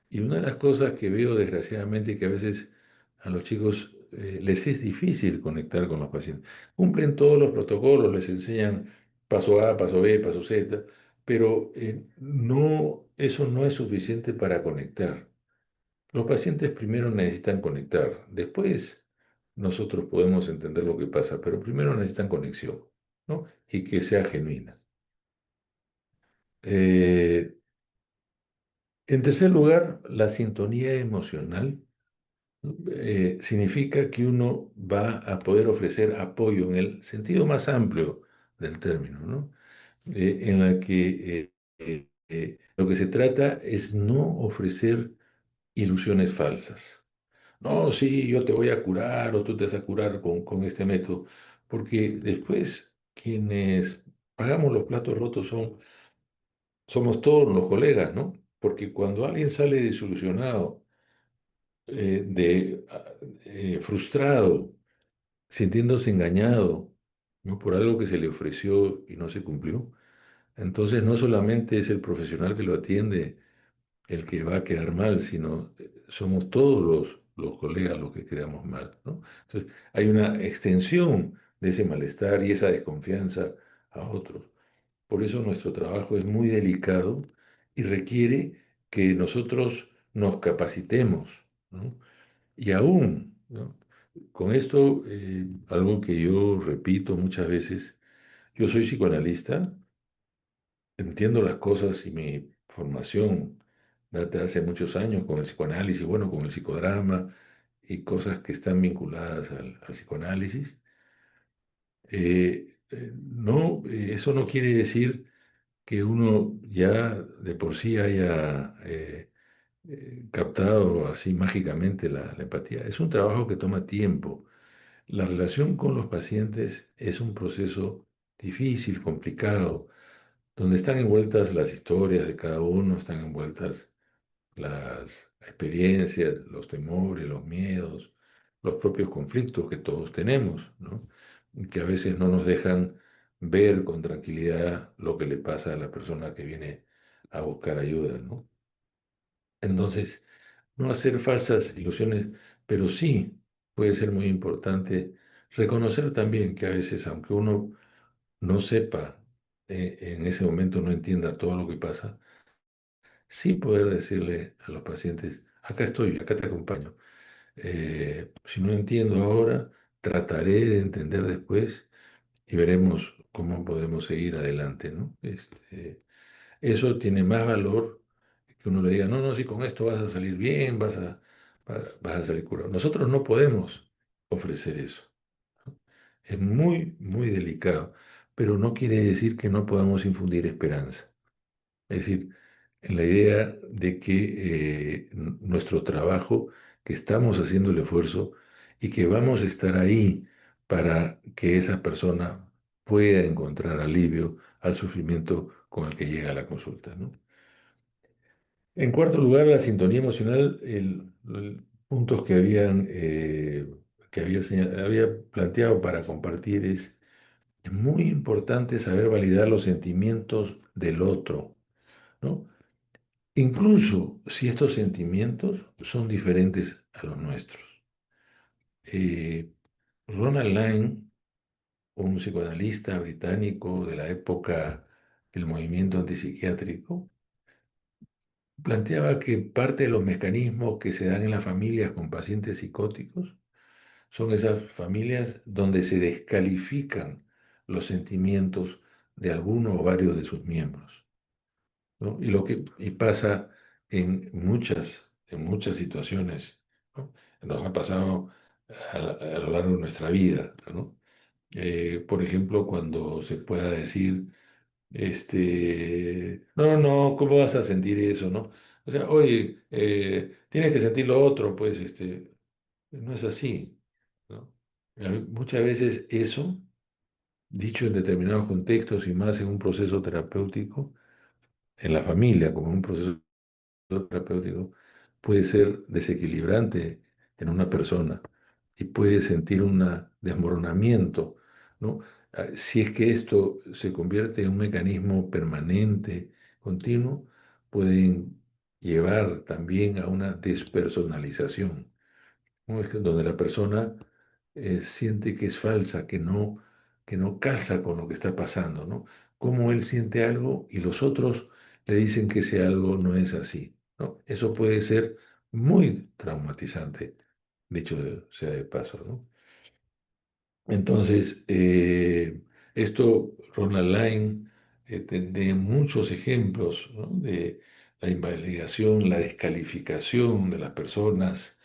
y una de las cosas que veo desgraciadamente que a veces a los chicos les es difícil conectar con los pacientes. Cumplen todos los protocolos, les enseñan paso A, paso B, paso Z, pero no, eso no es suficiente para conectar. Los pacientes primero necesitan conectar, después nosotros podemos entender lo que pasa, pero primero necesitan conexión, ¿no? Y que sea genuina. Eh, en tercer lugar, la sintonía emocional significa que uno va a poder ofrecer apoyo en el sentido más amplio del término, ¿no? En la que lo que se trata es no ofrecer ilusiones falsas. No, sí, yo te voy a curar o tú te vas a curar con este método, porque después quienes pagamos los platos rotos somos todos los colegas, ¿no? Porque cuando alguien sale desilusionado, frustrado, sintiéndose engañado, ¿no? Por algo que se le ofreció y no se cumplió, entonces no solamente es el profesional que lo atiende el que va a quedar mal, sino somos todos los colegas los que quedamos mal, ¿no? Entonces, hay una extensión de ese malestar y esa desconfianza a otros. Por eso nuestro trabajo es muy delicado y requiere que nosotros nos capacitemos, ¿no? Y aún, ¿no? Con esto, algo que yo repito muchas veces, yo soy psicoanalista, entiendo las cosas y mi formación data de hace muchos años con el psicoanálisis, bueno, con el psicodrama y cosas que están vinculadas al psicoanálisis. No, eso no quiere decir que uno ya de por sí haya captado así mágicamente la empatía. Es un trabajo que toma tiempo. La relación con los pacientes es un proceso difícil, complicado, donde están envueltas las historias de cada uno, están envueltas las experiencias, los temores, los miedos, los propios conflictos que todos tenemos, ¿no? Y que a veces no nos dejan ver con tranquilidad lo que le pasa a la persona que viene a buscar ayuda, ¿no? Entonces, no hacer falsas ilusiones, pero sí puede ser muy importante reconocer también que a veces, aunque uno no sepa, en ese momento no entienda todo lo que pasa, sí poder decirle a los pacientes, acá estoy, acá te acompaño. Si no entiendo ahora, trataré de entender después y veremos cómo podemos seguir adelante, ¿no? Eso tiene más valor que uno le diga, no, no, si con esto vas a salir bien, vas a salir curado. Nosotros no podemos ofrecer eso. Es muy, muy delicado, pero no quiere decir que no podamos infundir esperanza. Es decir, en la idea de que nuestro trabajo, que estamos haciendo el esfuerzo y que vamos a estar ahí para que esa persona pueda encontrar alivio al sufrimiento con el que llega a la consulta, ¿no? En cuarto lugar, la sintonía emocional, el puntos que había planteado para compartir es muy importante saber validar los sentimientos del otro, ¿no? Incluso si estos sentimientos son diferentes a los nuestros. Eh, Ronald Lyne, un psicoanalista británico de la época del movimiento antipsiquiátrico, planteaba que parte de los mecanismos que se dan en las familias con pacientes psicóticos son esas familias donde se descalifican los sentimientos de alguno o varios de sus miembros. ¿no? Y pasa en muchas situaciones, ¿no? Nos ha pasado a lo largo de nuestra vida, ¿no? Por ejemplo, cuando se pueda decir, no, no, ¿cómo vas a sentir eso, no? O sea, oye, tienes que sentir lo otro, pues, no es así, ¿no? Muchas veces eso, dicho en determinados contextos y más en un proceso terapéutico, en la familia, como en un proceso terapéutico, puede ser desequilibrante en una persona y puede sentir un desmoronamiento, ¿no? Si es que esto se convierte en un mecanismo permanente, continuo, pueden llevar también a una despersonalización, ¿no? Es que donde la persona siente que es falsa, que no calza con lo que está pasando, ¿no? Como él siente algo y los otros le dicen que ese algo no es así, ¿no? Eso puede ser muy traumatizante, dicho sea de paso, ¿no? Entonces, esto, Ronald Lyne tiene muchos ejemplos, ¿no? De la invalidación, la descalificación de las personas,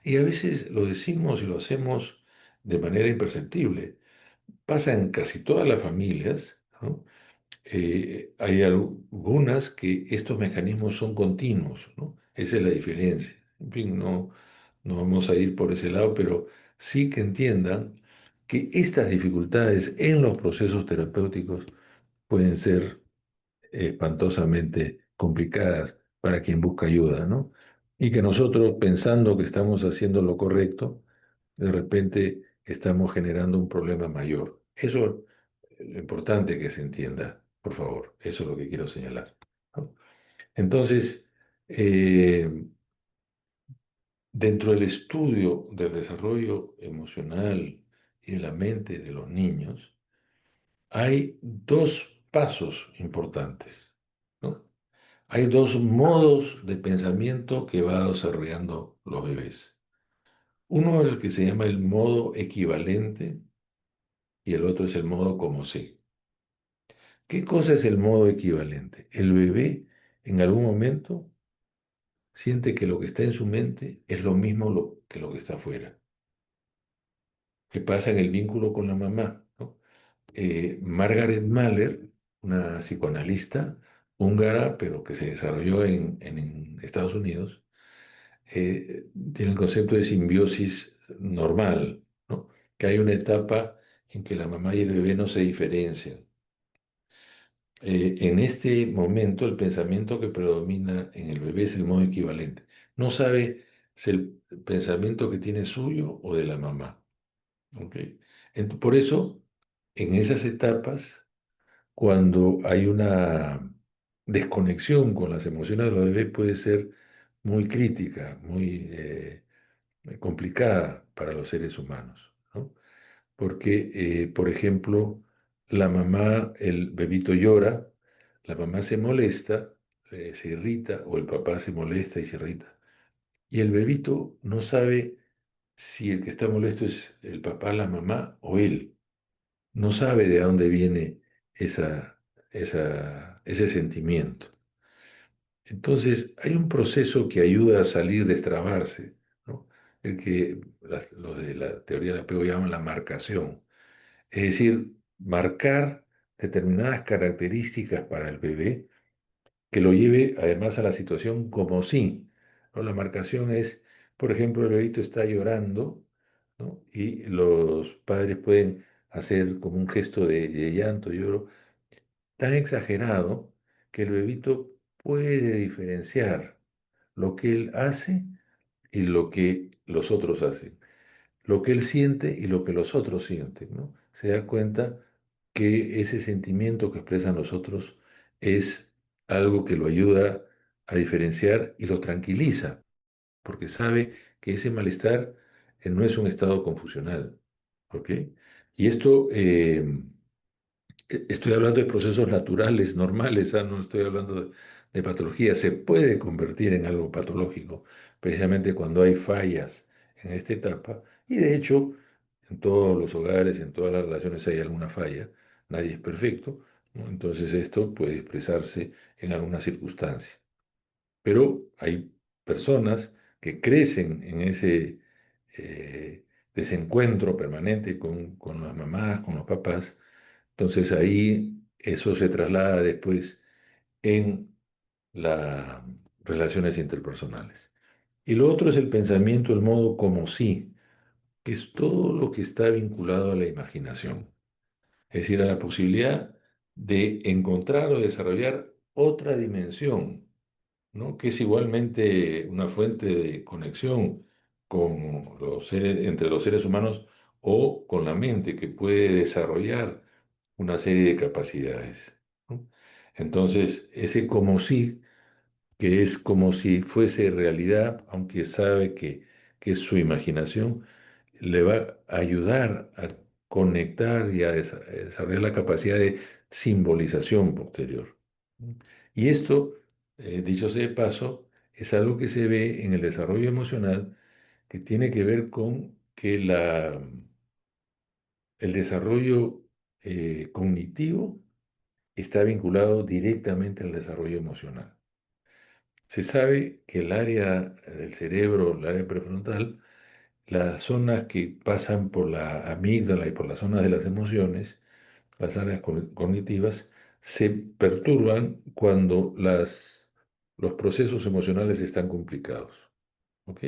y a veces lo decimos y lo hacemos de manera imperceptible. Pasa en casi todas las familias, ¿no? Hay algunas que estos mecanismos son continuos, ¿no? Esa es la diferencia. En fin, no vamos a ir por ese lado, pero sí que entiendan que estas dificultades en los procesos terapéuticos pueden ser espantosamente complicadas para quien busca ayuda, ¿no? Y que nosotros, pensando que estamos haciendo lo correcto, de repente estamos generando un problema mayor. Eso es lo importante que se entienda, por favor. Eso es lo que quiero señalar, ¿no? Entonces, eh, dentro del estudio del desarrollo emocional y de la mente de los niños, hay dos pasos importantes, ¿no? Hay dos modos de pensamiento que va desarrollando los bebés. Uno es el que se llama el modo equivalente y el otro es el modo como sí. ¿Qué cosa es el modo equivalente? El bebé en algún momento siente que lo que está en su mente es lo mismo que lo que está afuera, que pasa en el vínculo con la mamá, ¿no? Margaret Mahler, una psicoanalista húngara, pero que se desarrolló en Estados Unidos, tiene el concepto de simbiosis normal, ¿no? Que hay una etapa en que la mamá y el bebé no se diferencian. En este momento, el pensamiento que predomina en el bebé es el modo equivalente. No sabe si el pensamiento que tiene es suyo o de la mamá. ¿Ok? Por eso, en esas etapas, cuando hay una desconexión con las emociones de los bebés, puede ser muy crítica, muy complicada para los seres humanos, ¿no? Porque, por ejemplo, la mamá, el bebito llora, la mamá se molesta, se irrita, o el papá se molesta y se irrita. Y el bebito no sabe si el que está molesto es el papá, la mamá o él. No sabe de dónde viene esa, ese sentimiento. Entonces, hay un proceso que ayuda a salir, destrabarse, ¿no? El que los de la teoría del apego llaman la marcación. Es decir, marcar determinadas características para el bebé que lo lleve además a la situación como sí, ¿no? La marcación es, por ejemplo, el bebito está llorando, ¿no? Y los padres pueden hacer como un gesto de llanto, lloro, tan exagerado que el bebito puede diferenciar lo que él hace y lo que los otros hacen, lo que él siente y lo que los otros sienten, ¿no? Se da cuenta que ese sentimiento que expresan los otros es algo que lo ayuda a diferenciar y lo tranquiliza, porque sabe que ese malestar no es un estado confusional, ¿ok? Y esto, estoy hablando de procesos naturales, normales, no estoy hablando de patología. Se puede convertir en algo patológico, precisamente cuando hay fallas en esta etapa. Y de hecho, en todos los hogares, en todas las relaciones hay alguna falla. Nadie es perfecto, ¿no? Entonces esto puede expresarse en alguna circunstancia. Pero hay personas que crecen en ese desencuentro permanente con las mamás, con los papás. Entonces ahí eso se traslada después en las relaciones interpersonales. Y lo otro es el pensamiento, el modo como sí, que es todo lo que está vinculado a la imaginación, es decir, a la posibilidad de encontrar o desarrollar otra dimensión, ¿no? Que es igualmente una fuente de conexión con los seres, entre los seres humanos o con la mente, que puede desarrollar una serie de capacidades, ¿no? Entonces, ese como sí, que es como si fuese realidad, aunque sabe que es su imaginación, le va a ayudar a conectar y a desarrollar la capacidad de simbolización posterior. Y esto, dicho sea de paso, es algo que se ve en el desarrollo emocional que tiene que ver con que el desarrollo cognitivo está vinculado directamente al desarrollo emocional. Se sabe que el área del cerebro, el área prefrontal, las zonas que pasan por la amígdala y por las zonas de las emociones, las áreas cognitivas, se perturban cuando los procesos emocionales están complicados. ¿Ok?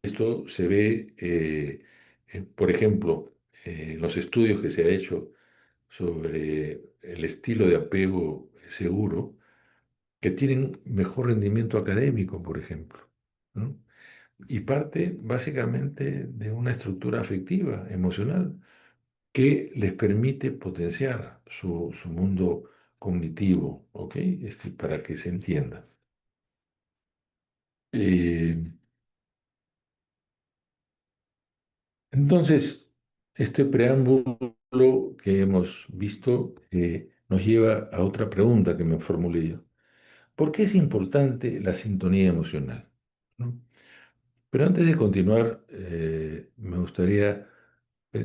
Esto se ve, por ejemplo, en los estudios que se ha hecho sobre el estilo de apego seguro, que tienen mejor rendimiento académico, por ejemplo, ¿no? Y parte básicamente de una estructura afectiva, emocional, que les permite potenciar su mundo cognitivo, ¿ok? Para que se entienda. Eh, entonces, este preámbulo que hemos visto nos lleva a otra pregunta que me formulé yo. ¿Por qué es importante la sintonía emocional? ¿No? Pero antes de continuar, me gustaría,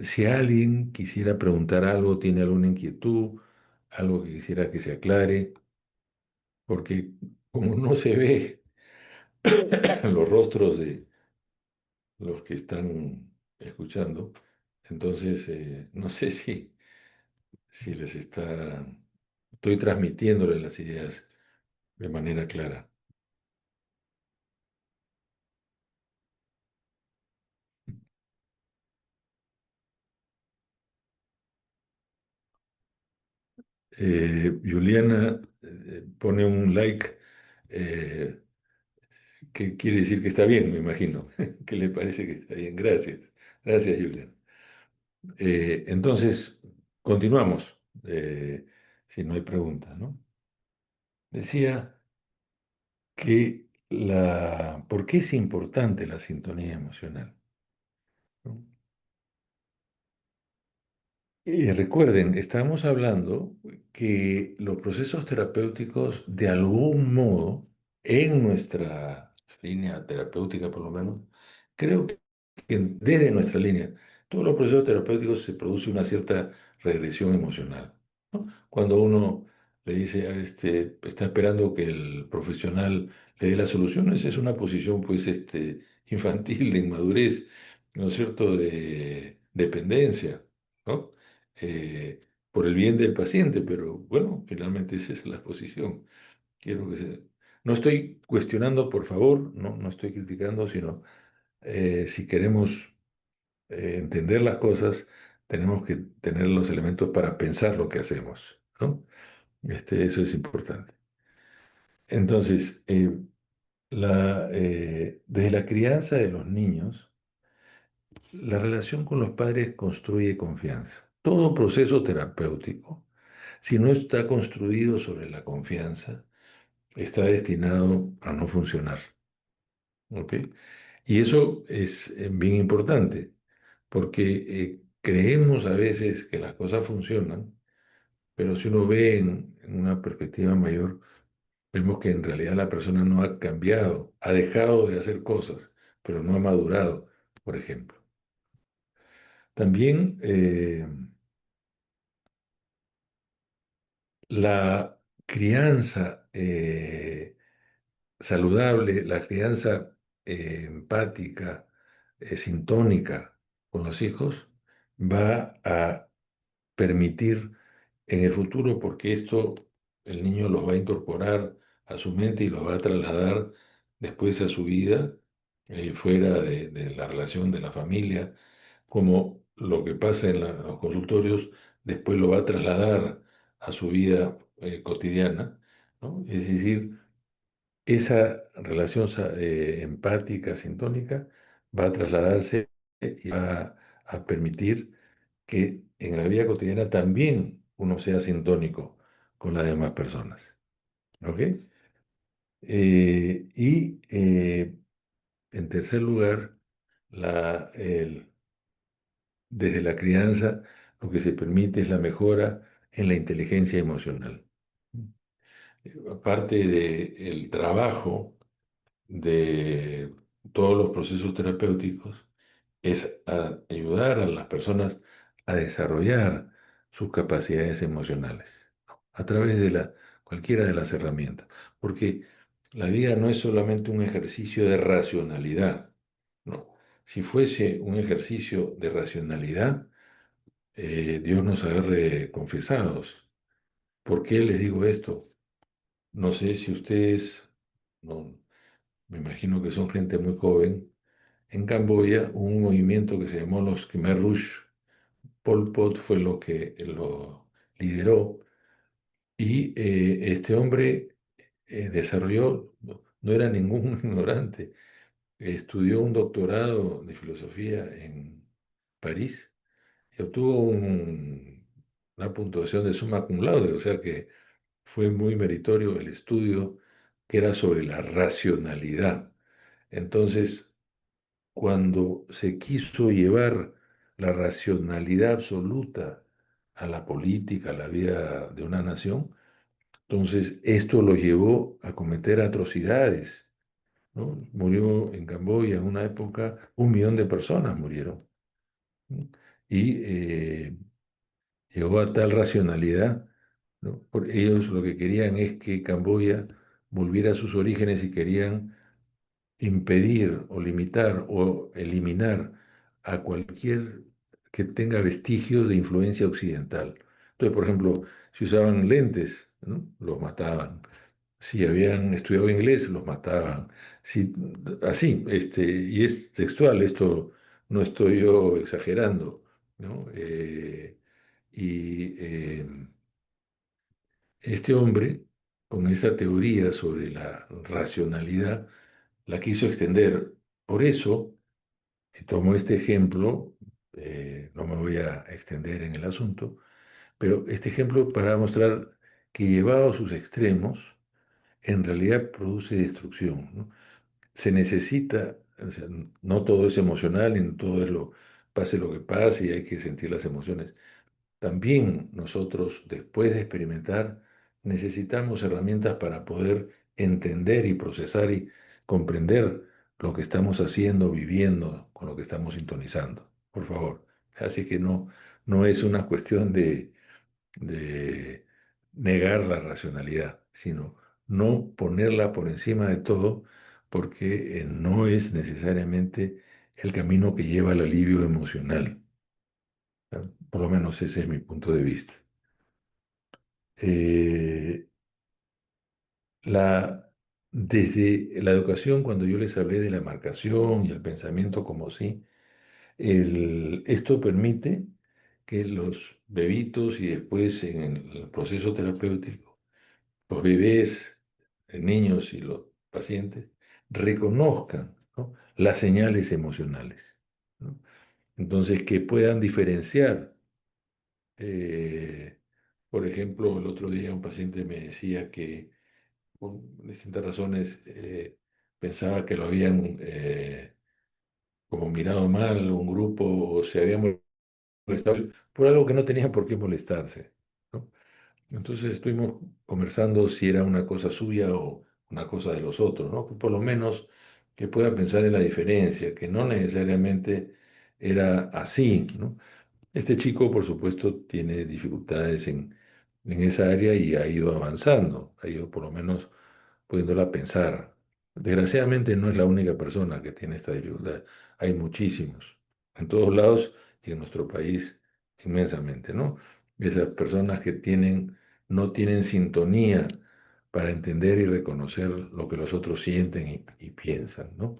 si alguien quisiera preguntar algo, tiene alguna inquietud, algo que quisiera que se aclare, porque como no se ve los rostros de los que están escuchando, entonces no sé si les estoy transmitiéndoles las ideas de manera clara. Juliana pone un like, eh, que quiere decir que está bien, me imagino, que le parece que está bien. Gracias, gracias, Juliana. Entonces, continuamos, si no hay preguntas, ¿no? Decía que ¿por qué es importante la sintonía emocional? ¿No? Recuerden, estamos hablando que los procesos terapéuticos, de algún modo, en nuestra línea terapéutica por lo menos, creo que desde nuestra línea, todos los procesos terapéuticos se produce una cierta regresión emocional, ¿no? Cuando uno le dice, está esperando que el profesional le dé las soluciones, es una posición pues infantil, de inmadurez, ¿no es cierto?, de dependencia, ¿no? Por el bien del paciente, pero bueno, finalmente esa es la posición. Quiero que No estoy cuestionando, por favor, no estoy criticando, sino si queremos entender las cosas, tenemos que tener los elementos para pensar lo que hacemos, ¿no? Eso es importante. Entonces, desde la crianza de los niños, la relación con los padres construye confianza. Todo proceso terapéutico, si no está construido sobre la confianza, está destinado a no funcionar. ¿Ok? Y eso es bien importante, porque creemos a veces que las cosas funcionan, pero si uno ve en una perspectiva mayor, vemos que en realidad la persona no ha cambiado, ha dejado de hacer cosas, pero no ha madurado, por ejemplo. También La crianza saludable, la crianza empática, sintónica con los hijos, va a permitir en el futuro, porque esto el niño los va a incorporar a su mente y los va a trasladar después a su vida, fuera de la relación de la familia, como lo que pasa en los consultorios, después lo va a trasladar a su vida cotidiana, ¿no? Es decir, esa relación empática, sintónica, va a trasladarse y va a permitir que en la vida cotidiana también uno sea sintónico con las demás personas. ¿Ok? En tercer lugar, desde la crianza, lo que se permite es la mejora en la inteligencia emocional. Aparte del trabajo de todos los procesos terapéuticos, es ayudar a las personas a desarrollar sus capacidades emocionales a través de cualquiera de las herramientas. Porque la vida no es solamente un ejercicio de racionalidad, ¿no? Si fuese un ejercicio de racionalidad, Dios nos agarre confesados. ¿Por qué les digo esto? No sé si ustedes, no, me imagino que son gente muy joven. En Camboya hubo un movimiento que se llamó los Khmer Rouge. Pol Pot fue lo que lo lideró y este hombre desarrolló, no era ningún ignorante, estudió un doctorado de filosofía en París y obtuvo una puntuación de summa cum laude, o sea que fue muy meritorio el estudio que era sobre la racionalidad. Entonces, cuando se quiso llevar la racionalidad absoluta a la política, a la vida de una nación, entonces esto lo llevó a cometer atrocidades, ¿no? Murió en Camboya en una época, 1 millón de personas murieron, ¿no? Y llegó a tal racionalidad, ¿no? Ellos lo que querían es que Camboya volviera a sus orígenes y querían impedir o limitar o eliminar a cualquier que tenga vestigios de influencia occidental. Entonces, por ejemplo, si usaban lentes, ¿no? Los mataban. Si habían estudiado inglés, los mataban. Si, así, y es textual, esto no estoy yo exagerando, ¿no? Y este hombre, con esa teoría sobre la racionalidad, la quiso extender. Por eso, tomo este ejemplo, no me voy a extender en el asunto, pero este ejemplo para mostrar que llevado a sus extremos, en realidad produce destrucción, ¿no? Se necesita, o sea, no todo es emocional y no todo es pase lo que pase y hay que sentir las emociones. También nosotros, después de experimentar, necesitamos herramientas para poder entender y procesar y comprender lo que estamos haciendo, viviendo, con lo que estamos sintonizando. Por favor. Así que no es una cuestión de negar la racionalidad, sino no ponerla por encima de todo, porque no es necesariamente el camino que lleva al alivio emocional. Por lo menos ese es mi punto de vista. Eh, la, Desde la educación, cuando yo les hablé de la marcación y el pensamiento como sí, esto permite que los bebitos y después en el proceso terapéutico, los bebés, niños y los pacientes reconozcan, ¿no? Las señales emocionales, ¿no? Entonces, que puedan diferenciar. eh, por ejemplo, el otro día un paciente me decía que por distintas razones pensaba que lo habían como mirado mal un grupo o se había molestado por algo que no tenía por qué molestarse, ¿no? Entonces estuvimos conversando si era una cosa suya o una cosa de los otros, ¿no? Por lo menos que pueda pensar en la diferencia, que no necesariamente era así, ¿no? Este chico, por supuesto, tiene dificultades en esa área y ha ido avanzando, ha ido por lo menos pudiéndola pensar. Desgraciadamente no es la única persona que tiene esta dificultad, hay muchísimos, en todos lados y en nuestro país inmensamente, ¿no? Esas personas que no tienen sintonía para entender y reconocer lo que los otros sienten y piensan, ¿no?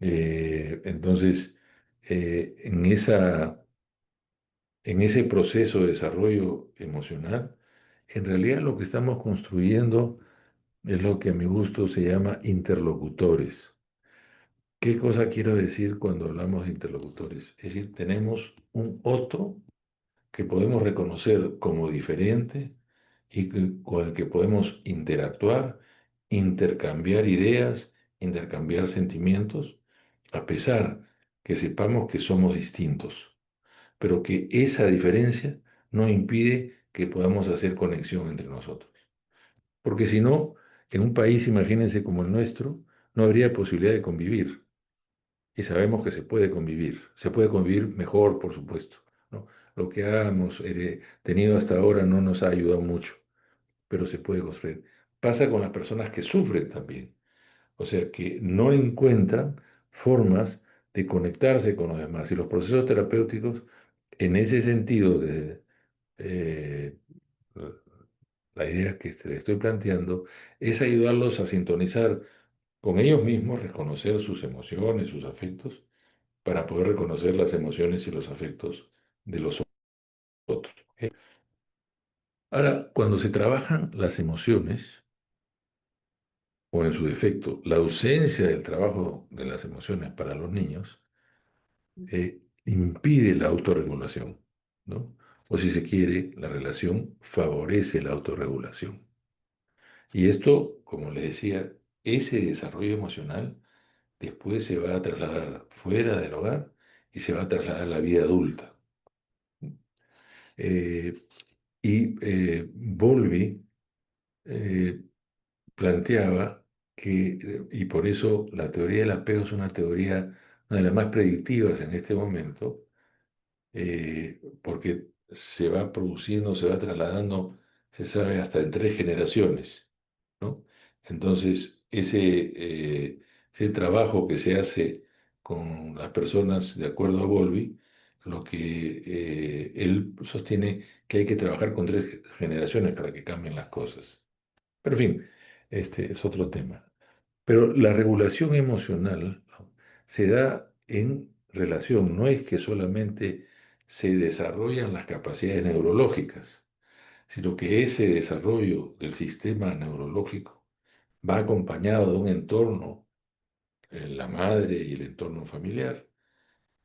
Entonces, en ese proceso de desarrollo emocional, en realidad lo que estamos construyendo es lo que a mi gusto se llama interlocutores. ¿Qué cosa quiero decir cuando hablamos de interlocutores? Es decir, tenemos un otro que podemos reconocer como diferente y con el que podemos interactuar, intercambiar ideas, intercambiar sentimientos, a pesar que sepamos que somos distintos, pero que esa diferencia no impide que podamos hacer conexión entre nosotros. Porque si no, en un país, imagínense como el nuestro, no habría posibilidad de convivir. Y sabemos que se puede convivir mejor, por supuesto, ¿no? Lo que hemos tenido hasta ahora no nos ha ayudado mucho, pero se puede construir. Pasa con las personas que sufren también, o sea, que no encuentran formas de conectarse con los demás. Y los procesos terapéuticos, en ese sentido, eh, la idea que le estoy planteando es ayudarlos a sintonizar con ellos mismos, reconocer sus emociones, sus afectos, para poder reconocer las emociones y los afectos de los otros. ¿Ok? Ahora, cuando se trabajan las emociones, o en su defecto, la ausencia del trabajo de las emociones para los niños, impide la autorregulación, ¿no? O si se quiere, la relación favorece la autorregulación. Y esto, como les decía, ese desarrollo emocional después se va a trasladar fuera del hogar y se va a trasladar a la vida adulta. Eh, Bowlby eh, planteaba que, y por eso la teoría del apego es una teoría, una de las más predictivas en este momento, porque se va produciendo, se va trasladando, se sabe, hasta en 3 generaciones, ¿no? Entonces, ese trabajo que se hace con las personas, de acuerdo a Bowlby, lo que él sostiene que hay que trabajar con 3 generaciones para que cambien las cosas. Pero en fin, este es otro tema. Pero la regulación emocional, ¿no?, se da en relación, no es que solamente se desarrollan las capacidades neurológicas, sino que ese desarrollo del sistema neurológico va acompañado de un entorno, la madre y el entorno familiar,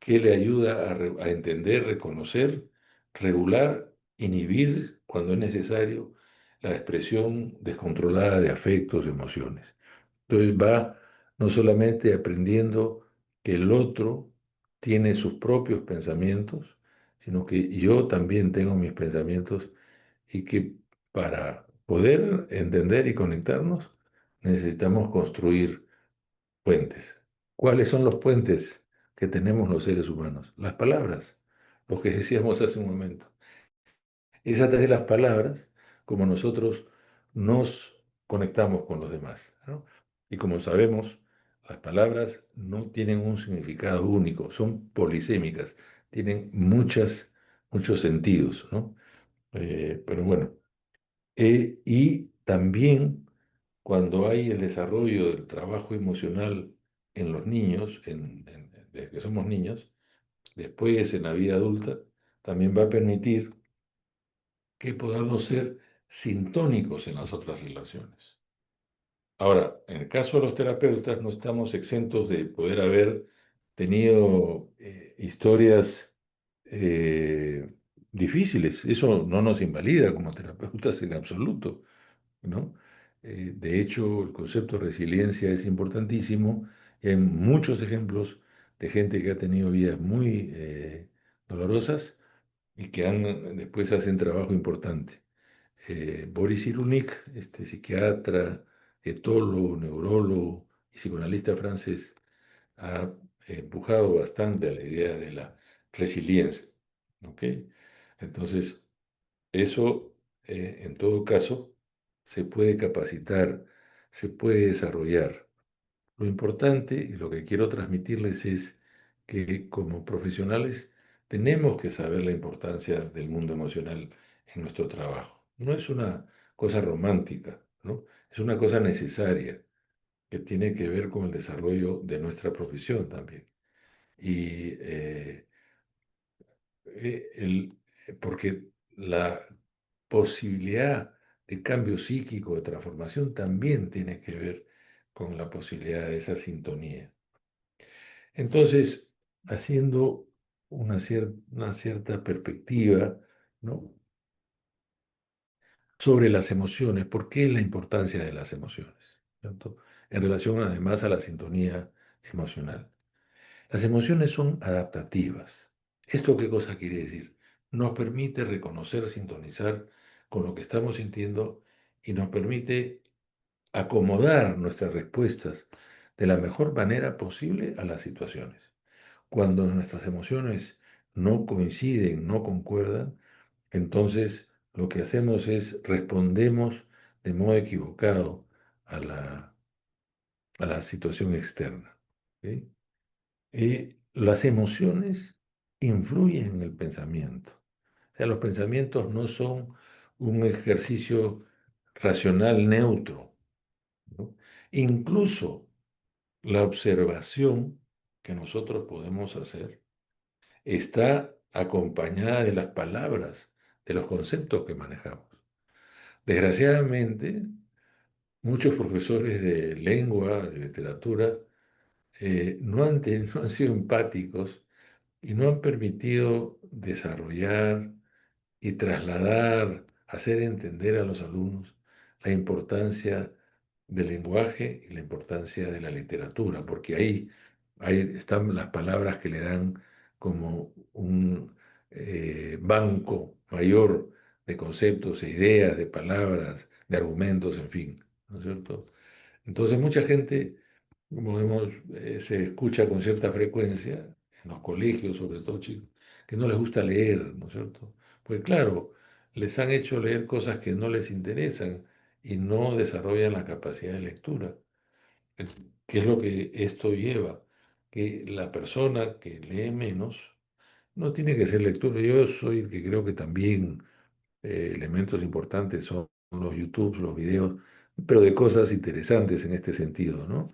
que le ayuda a entender, reconocer, regular, inhibir, cuando es necesario, la expresión descontrolada de afectos, emociones. Entonces va no solamente aprendiendo que el otro tiene sus propios pensamientos, sino que yo también tengo mis pensamientos y que para poder entender y conectarnos necesitamos construir puentes. ¿Cuáles son los puentes que tenemos los seres humanos? Las palabras, lo que decíamos hace un momento. Es a través de las palabras como nosotros nos conectamos con los demás, ¿no? Y como sabemos, las palabras no tienen un significado único, son polisémicas, tienen muchos sentidos, ¿no? Pero bueno, y también cuando hay el desarrollo del trabajo emocional en los niños, desde que somos niños, después en la vida adulta, también va a permitir que podamos ser sintónicos en las otras relaciones. Ahora, en el caso de los terapeutas, no estamos exentos de poder haber tenido historias eh, difíciles. Eso no nos invalida como terapeutas en absoluto, ¿no? De hecho, el concepto de resiliencia es importantísimo y hay muchos ejemplos de gente que ha tenido vidas muy dolorosas y que después hacen trabajo importante. Boris Cyrulnik, este psiquiatra, etólogo, neurólogo y psicoanalista francés, ha empujado bastante a la idea de la resiliencia. ¿Ok? Entonces, eso en todo caso, se puede capacitar, se puede desarrollar. Lo importante y lo que quiero transmitirles es que como profesionales tenemos que saber la importancia del mundo emocional en nuestro trabajo. No es una cosa romántica, ¿no? Es una cosa necesaria que tiene que ver con el desarrollo de nuestra profesión también. Y porque la posibilidad de cambio psíquico, de transformación, también tiene que ver con la posibilidad de esa sintonía. Entonces, haciendo una cierta perspectiva, ¿no?, sobre las emociones, ¿por qué la importancia de las emociones? ¿Cierto? En relación además a la sintonía emocional. Las emociones son adaptativas. ¿Esto qué cosa quiere decir? Nos permite reconocer, sintonizar con lo que estamos sintiendo y nos permite acomodar nuestras respuestas de la mejor manera posible a las situaciones. Cuando nuestras emociones no coinciden, no concuerdan, entonces lo que hacemos es respondemos de modo equivocado a la situación externa. ¿Sí? Las emociones influyen en el pensamiento. O sea, los pensamientos no son un ejercicio racional neutro, ¿no? Incluso la observación que nosotros podemos hacer está acompañada de las palabras, de los conceptos que manejamos. Desgraciadamente, muchos profesores de lengua, de literatura, no han sido empáticos y no han permitido desarrollar y trasladar, hacer entender a los alumnos la importancia del lenguaje y la importancia de la literatura, porque ahí están las palabras que le dan como un banco mayor de conceptos, e ideas, de palabras, de argumentos, en fin, ¿no es cierto? Entonces mucha gente, como vemos, se escucha con cierta frecuencia en los colegios, sobre todo chicos, que no les gusta leer, ¿no es cierto? Pues claro, les han hecho leer cosas que no les interesan y no desarrollan la capacidad de lectura. Eh, ¿Qué es lo que esto lleva? Que la persona que lee menos no tiene que ser lectura. Yo soy el que creo que también elementos importantes son los YouTube, los videos, pero de cosas interesantes en este sentido, ¿no?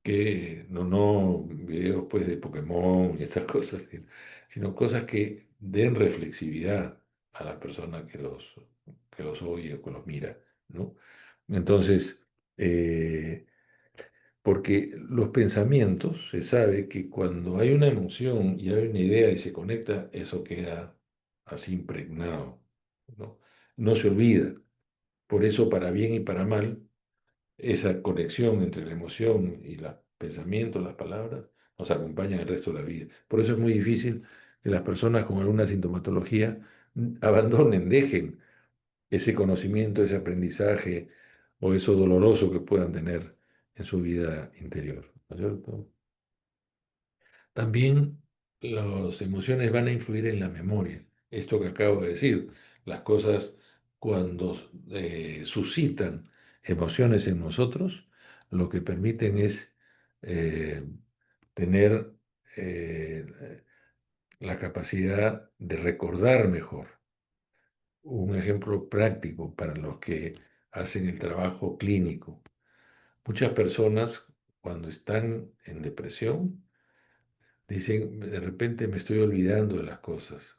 Que no videos pues de Pokémon y estas cosas, sino cosas que den reflexividad a la persona que los oye o que los mira, ¿no? Entonces, eh, porque los pensamientos, se sabe que cuando hay una emoción y hay una idea y se conecta, eso queda así impregnado, ¿no? No se olvida. Por eso, para bien y para mal, esa conexión entre la emoción y los pensamientos, las palabras, nos acompañan el resto de la vida. Por eso es muy difícil que las personas con alguna sintomatología abandonen, dejen ese conocimiento, ese aprendizaje o eso doloroso que puedan tener en su vida interior, ¿no es cierto? También las emociones van a influir en la memoria. Esto que acabo de decir, las cosas cuando suscitan emociones en nosotros, lo que permiten es eh, tener la capacidad de recordar mejor. Un ejemplo práctico para los que hacen el trabajo clínico. Muchas personas cuando están en depresión dicen, de repente me estoy olvidando de las cosas.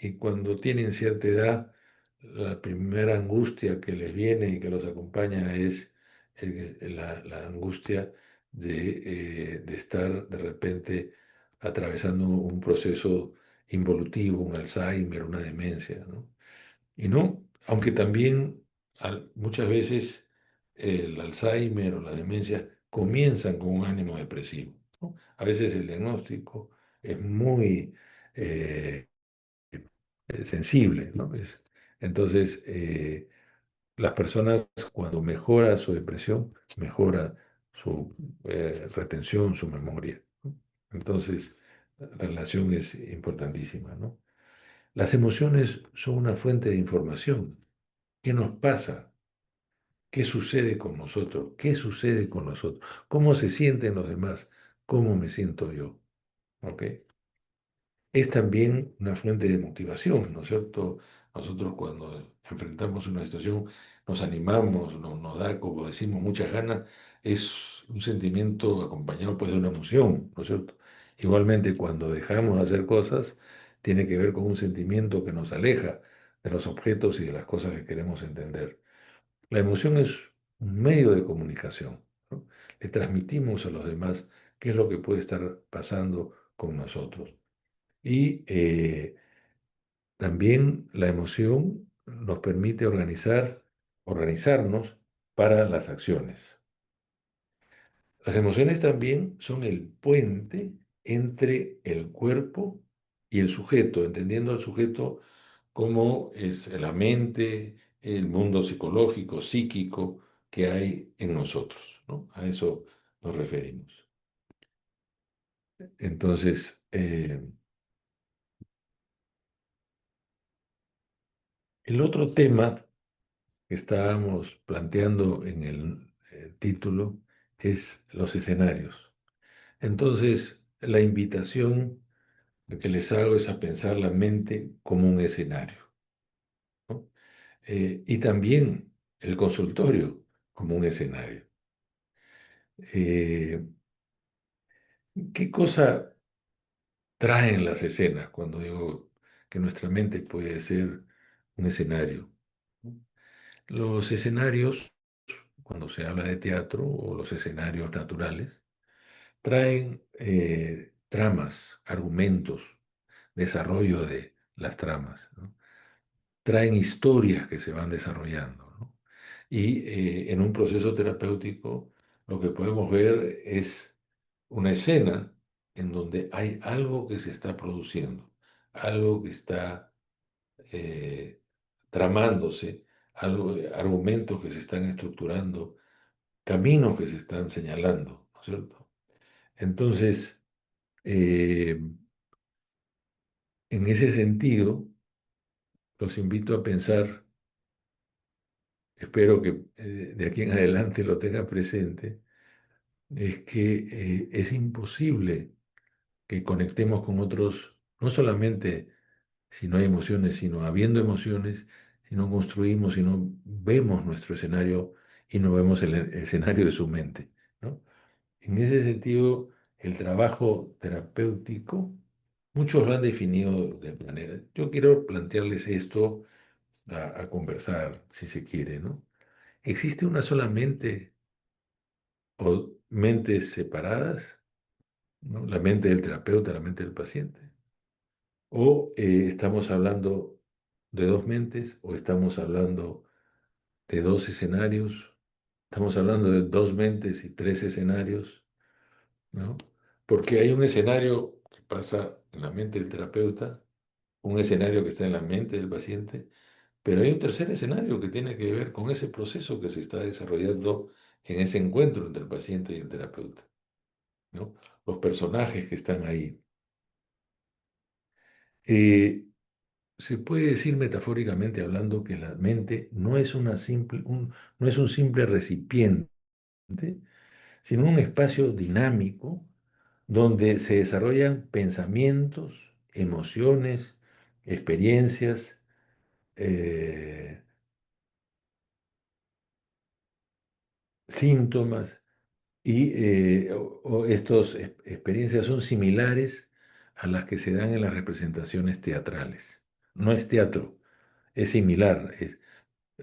Y cuando tienen cierta edad, la primera angustia que les viene y que los acompaña es la angustia de estar de repente atravesando un proceso involutivo, un Alzheimer, una demencia, ¿no? Y no, aunque también muchas veces el Alzheimer o la demencia comienzan con un ánimo depresivo, ¿no? A veces el diagnóstico es muy eh, sensible, ¿no? Entonces, las personas cuando mejora su depresión, mejora su retención, su memoria, ¿no? Entonces, la relación es importantísima, ¿no? Las emociones son una fuente de información. ¿Qué nos pasa? ¿Qué sucede con nosotros? ¿Qué sucede con nosotros? ¿Cómo se sienten los demás? ¿Cómo me siento yo? ¿Ok? Es también una fuente de motivación, ¿no es cierto? Nosotros cuando enfrentamos una situación nos animamos, nos da, como decimos, muchas ganas, es un sentimiento acompañado pues de una emoción, ¿no es cierto? Igualmente cuando dejamos de hacer cosas, tiene que ver con un sentimiento que nos aleja de los objetos y de las cosas que queremos entender. La emoción es un medio de comunicación, ¿no? Le transmitimos a los demás qué es lo que puede estar pasando con nosotros. Y también la emoción nos permite organizarnos para las acciones. Las emociones también son el puente entre el cuerpo y el sujeto, entendiendo al sujeto como es la mente, el mundo psicológico, psíquico que hay en nosotros, ¿no? A eso nos referimos. Entonces, el otro tema que estábamos planteando en el título es los escenarios. Entonces, la invitación que les hago es a pensar la mente como un escenario, ¿no? Y también el consultorio como un escenario. Eh, ¿Qué cosa traen las escenas cuando digo que nuestra mente puede ser un escenario? Los escenarios, cuando se habla de teatro o los escenarios naturales, traen tramas, argumentos, desarrollo de las tramas, ¿no? Traen historias que se van desarrollando, ¿no? Y en un proceso terapéutico lo que podemos ver es una escena en donde hay algo que se está produciendo, algo que está eh, tramándose, argumentos que se están estructurando, caminos que se están señalando, ¿no es cierto? Entonces, eh, en ese sentido, los invito a pensar, espero que de aquí en adelante lo tengan presente, es que es imposible que conectemos con otros, no solamente si no hay emociones, sino habiendo emociones, si no construimos, si no vemos nuestro escenario y no vemos el escenario de su mente, ¿no? En ese sentido, el trabajo terapéutico, muchos lo han definido de manera. Yo quiero plantearles esto a conversar, si se quiere, ¿no? ¿Existe una sola mente o mentes separadas, ¿no? La mente del terapeuta, la mente del paciente. O estamos hablando de dos mentes o estamos hablando de dos escenarios, estamos hablando de dos mentes y tres escenarios, ¿no? Porque hay un escenario que pasa en la mente del terapeuta, un escenario que está en la mente del paciente, pero hay un tercer escenario que tiene que ver con ese proceso que se está desarrollando en ese encuentro entre el paciente y el terapeuta, ¿no? Los personajes que están ahí. Eh, Se puede decir metafóricamente hablando que la mente no es no es un simple recipiente, sino un espacio dinámico donde se desarrollan pensamientos, emociones, experiencias, eh, síntomas, y estas experiencias son similares a las que se dan en las representaciones teatrales. No es teatro, es similar.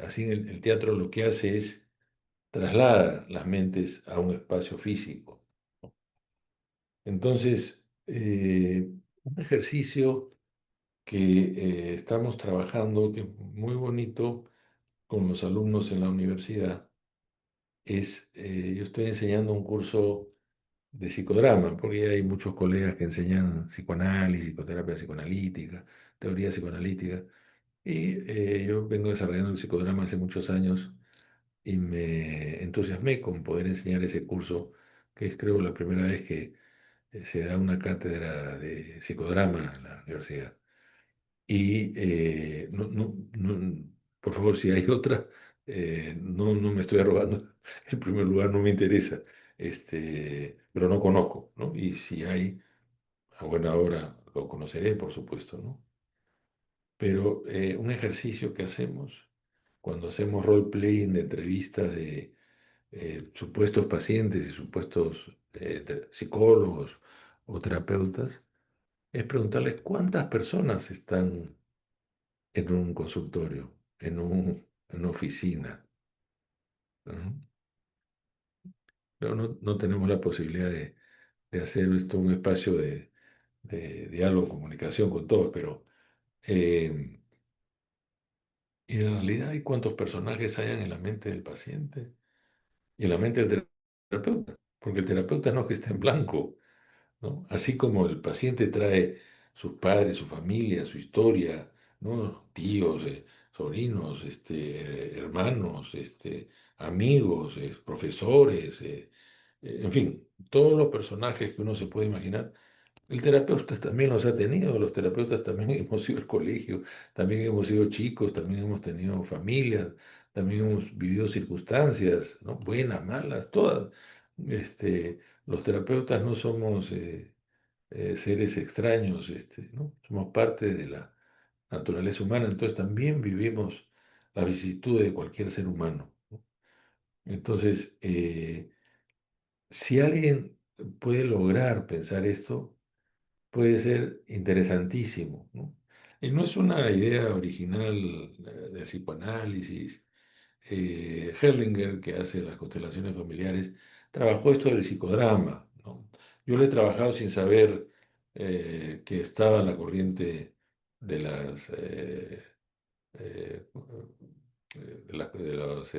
Así el teatro lo que hace es traslada las mentes a un espacio físico. Entonces, un ejercicio que estamos trabajando, que es muy bonito con los alumnos en la universidad, es, yo estoy enseñando un curso de psicodrama, porque hay muchos colegas que enseñan psicoanálisis, psicoterapia psicoanalítica, teoría psicoanalítica, y yo vengo desarrollando el psicodrama hace muchos años y me entusiasmé con poder enseñar ese curso, que es creo la primera vez que se da una cátedra de psicodrama en la universidad. Y por favor, si hay otra, no me estoy arrogando el primer lugar, no me interesa, pero no conozco, ¿no? Y si hay, a buena hora lo conoceré, por supuesto, ¿no? Pero un ejercicio que hacemos cuando hacemos role-playing de entrevistas de supuestos pacientes y supuestos psicólogos o terapeutas, es preguntarles cuántas personas están en un consultorio, en una oficina, ¿no? Pero no tenemos la posibilidad de hacer esto un espacio de diálogo, comunicación con todos, pero eh, y en realidad hay cuántos personajes hayan en la mente del paciente y en la mente del terapeuta, porque el terapeuta no es que esté en blanco, ¿no? Así como el paciente trae sus padres, su familia, su historia, ¿no? Tíos, sobrinos, hermanos, amigos, profesores, en fin, todos los personajes que uno se puede imaginar. El terapeuta también los ha tenido, los terapeutas también hemos ido al colegio, también hemos sido chicos, también hemos tenido familias, también hemos vivido circunstancias, ¿no? Buenas, malas, todas. Los terapeutas no somos seres extraños, ¿no? Somos parte de la naturaleza humana, entonces también vivimos las vicisitudes de cualquier ser humano, ¿no? Entonces, si alguien puede lograr pensar esto, puede ser interesantísimo, ¿no? Y no es una idea original de psicoanálisis. Hellinger, que hace las constelaciones familiares, trabajó esto del psicodrama, ¿no? Yo lo he trabajado sin saber que estaba en la corriente de eh, de los,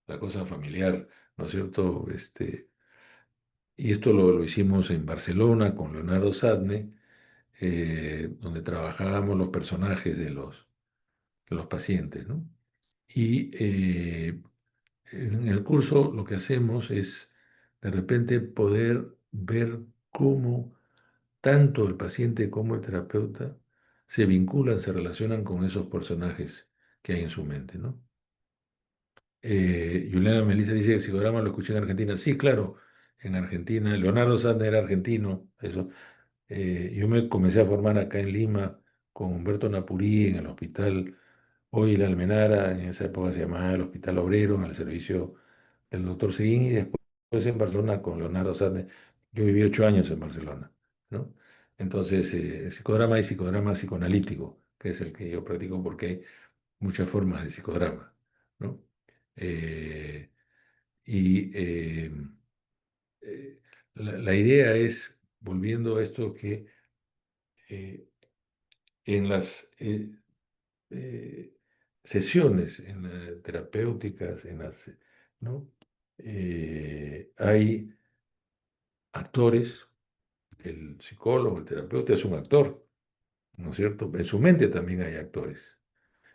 la cosa familiar, ¿no es cierto? Y esto lo hicimos en Barcelona con Leonardo Sadne, donde trabajábamos los personajes de los pacientes, ¿no? Y en el curso lo que hacemos es de repente poder ver cómo tanto el paciente como el terapeuta se vinculan, se relacionan con esos personajes que hay en su mente, ¿no? Juliana Melissa dice que el psicograma lo escuché en Argentina. Sí, claro, en Argentina. Leonardo Sandner era argentino, eso. Yo me comencé a formar acá en Lima con Humberto Napurí en el hospital Hoy La Almenara, en esa época se llamaba el Hospital Obrero, al servicio del doctor Seguín, y después en Barcelona con Leonardo Sandner. Yo viví 8 años en Barcelona, ¿no? Entonces, psicodrama y psicodrama psicoanalítico, que es el que yo practico porque hay muchas formas de psicodrama, ¿no? Eh, y eh, la idea es, volviendo a esto, que eh, en las eh, sesiones terapéuticas, ¿no? Hay actores, el psicólogo, el terapeuta es un actor, ¿no es cierto? En su mente también hay actores.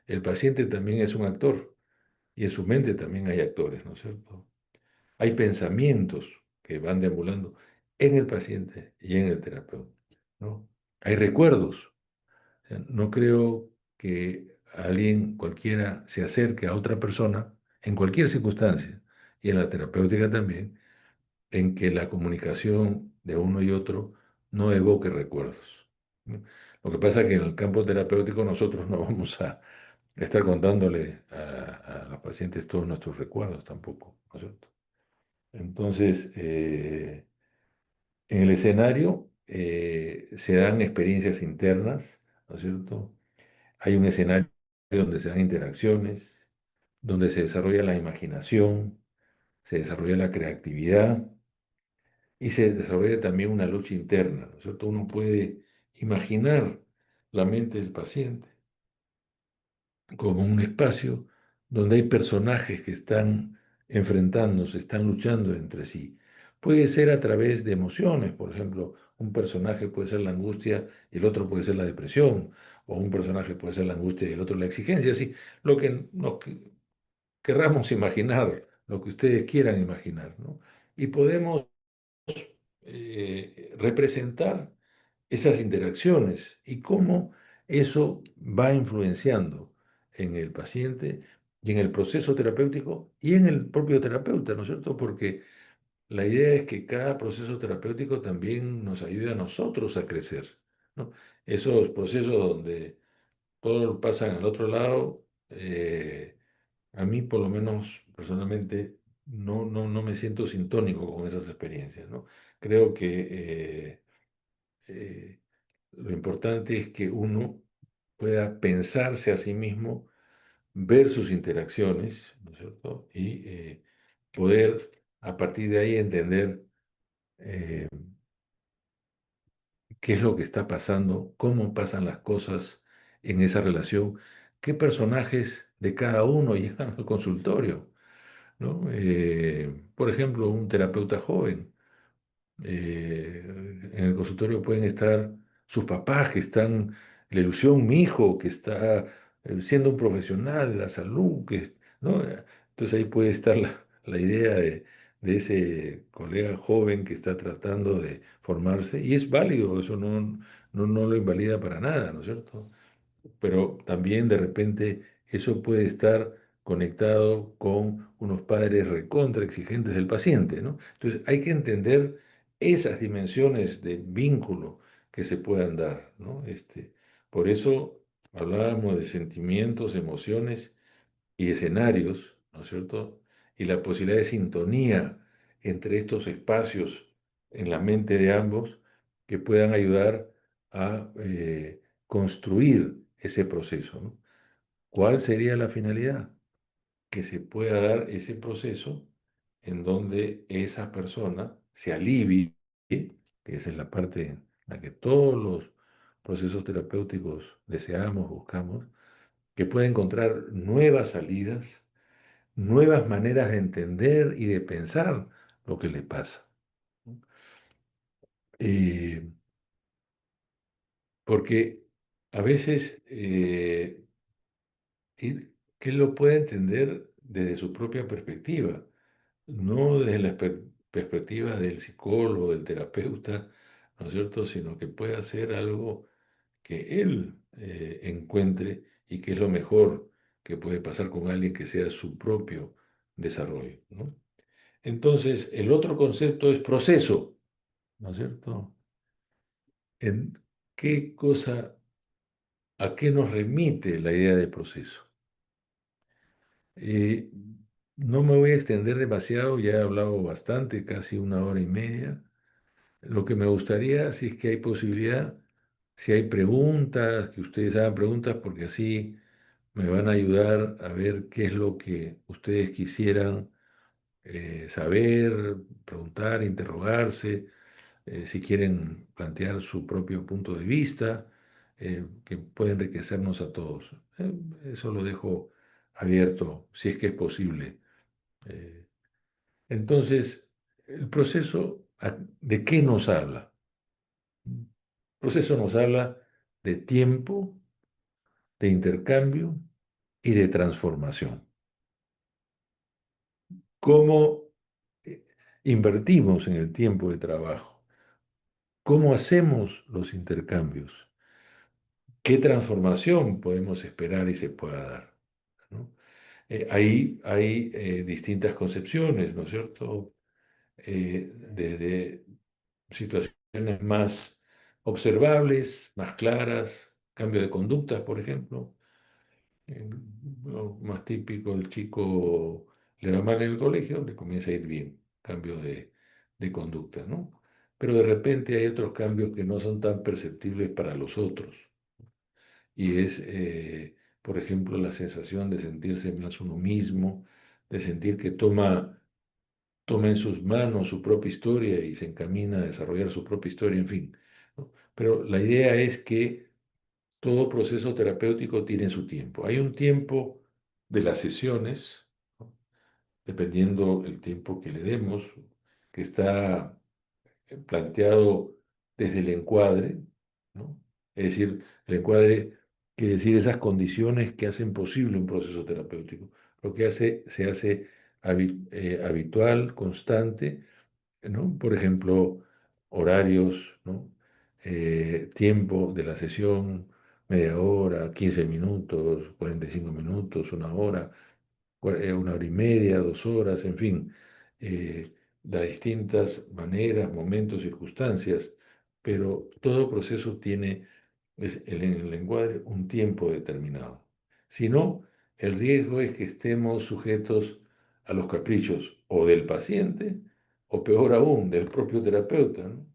El paciente también es un actor y en su mente también hay actores, ¿no es cierto? Hay pensamientos que van deambulando en el paciente y en el terapeuta, ¿no? Hay recuerdos. O sea, no creo que alguien cualquiera se acerque a otra persona en cualquier circunstancia, y en la terapéutica también, en que la comunicación de uno y otro no evoque recuerdos, ¿no? Lo que pasa es que en el campo terapéutico nosotros no vamos a estar contándole a los pacientes todos nuestros recuerdos tampoco, ¿no es cierto? Entonces, en el escenario se dan experiencias internas, ¿no es cierto? Hay un escenario donde se dan interacciones, donde se desarrolla la imaginación, se desarrolla la creatividad y se desarrolla también una lucha interna, ¿no es cierto? Uno puede imaginar la mente del paciente como un espacio donde hay personajes que están enfrentándose, están luchando entre sí. Puede ser a través de emociones, por ejemplo, un personaje puede ser la angustia y el otro puede ser la depresión, o un personaje puede ser la angustia y el otro la exigencia, así, lo que querramos imaginar, lo que ustedes quieran imaginar, ¿no? Y podemos representar esas interacciones y cómo eso va influenciando en el paciente y en el proceso terapéutico y en el propio terapeuta, ¿no es cierto? Porque la idea es que cada proceso terapéutico también nos ayude a nosotros a crecer, ¿no? Esos procesos donde todos pasan al otro lado, a mí por lo menos personalmente no me siento sintónico con esas experiencias, ¿no? Creo que eh, lo importante es que uno pueda pensarse a sí mismo, ver sus interacciones, ¿no es cierto? Y poder a partir de ahí entender eh, qué es lo que está pasando, cómo pasan las cosas en esa relación, qué personajes de cada uno llegan al consultorio, ¿no? Por ejemplo, un terapeuta joven. En el consultorio pueden estar sus papás que están, la ilusión, mi hijo que está siendo un profesional de la salud, ¿no? Entonces ahí puede estar la idea de ese colega joven que está tratando de formarse y es válido, eso no lo invalida para nada, ¿no es cierto? Pero también de repente eso puede estar conectado con unos padres recontra exigentes del paciente, ¿no? Entonces hay que entender esas dimensiones de vínculo que se puedan dar, ¿no? Por eso hablábamos de sentimientos, emociones y escenarios, ¿no es cierto? Y la posibilidad de sintonía entre estos espacios en la mente de ambos que puedan ayudar a construir ese proceso, ¿no? ¿Cuál sería la finalidad? Que se pueda dar ese proceso en donde esa persona se alivie, que esa es la parte en la que todos los procesos terapéuticos deseamos, buscamos, que pueda encontrar nuevas salidas, nuevas maneras de entender y de pensar lo que le pasa. Eh, Porque a veces que él lo puede entender desde su propia perspectiva, no desde la perspectiva del psicólogo, del terapeuta, ¿no es cierto? Sino que puede hacer algo que él encuentre y que es lo mejor que puede pasar con alguien que sea su propio desarrollo, ¿no? Entonces, el otro concepto es proceso, ¿no es cierto? ¿En qué cosa, a qué nos remite la idea de proceso? Eh, no me voy a extender demasiado, ya he hablado bastante, casi una hora y media. Lo que me gustaría, si es que hay posibilidad, si hay preguntas, que ustedes hagan preguntas, porque así me van a ayudar a ver qué es lo que ustedes quisieran saber, preguntar, interrogarse, si quieren plantear su propio punto de vista, que puede enriquecernos a todos. Eso lo dejo abierto, si es que es posible. Eh, entonces, el proceso, ¿de qué nos habla? El proceso nos habla de tiempo, de intercambio y de transformación. ¿Cómo eh, invertimos en el tiempo de trabajo? ¿Cómo hacemos los intercambios? ¿Qué transformación podemos esperar y se pueda dar? ¿No? Ahí hay distintas concepciones, ¿no es cierto? Desde situaciones más observables, más claras, cambio de conductas, por ejemplo. Eh, lo más típico, el chico le va mal en el colegio, le comienza a ir bien, cambio de conducta, ¿no? Pero de repente hay otros cambios que no son tan perceptibles para los otros. Y es, por ejemplo, la sensación de sentirse más uno mismo, de sentir que toma en sus manos su propia historia y se encamina a desarrollar su propia historia, en fin, ¿no? Pero la idea es que todo proceso terapéutico tiene su tiempo. Hay un tiempo de las sesiones, ¿no? Dependiendo el tiempo que le demos, que está planteado desde el encuadre, ¿no? Es decir, el encuadre quiere decir esas condiciones que hacen posible un proceso terapéutico. Lo que se hace habitual, constante, ¿no? Por ejemplo, horarios, ¿no? Tiempo de la sesión, media hora, 15 minutos, 45 minutos, una hora, una hora y media, 2 horas, en fin, eh, las distintas maneras, momentos, circunstancias, pero todo proceso tiene en el lenguaje un tiempo determinado. Si no, el riesgo es que estemos sujetos a los caprichos o del paciente o peor aún, del propio terapeuta, ¿no?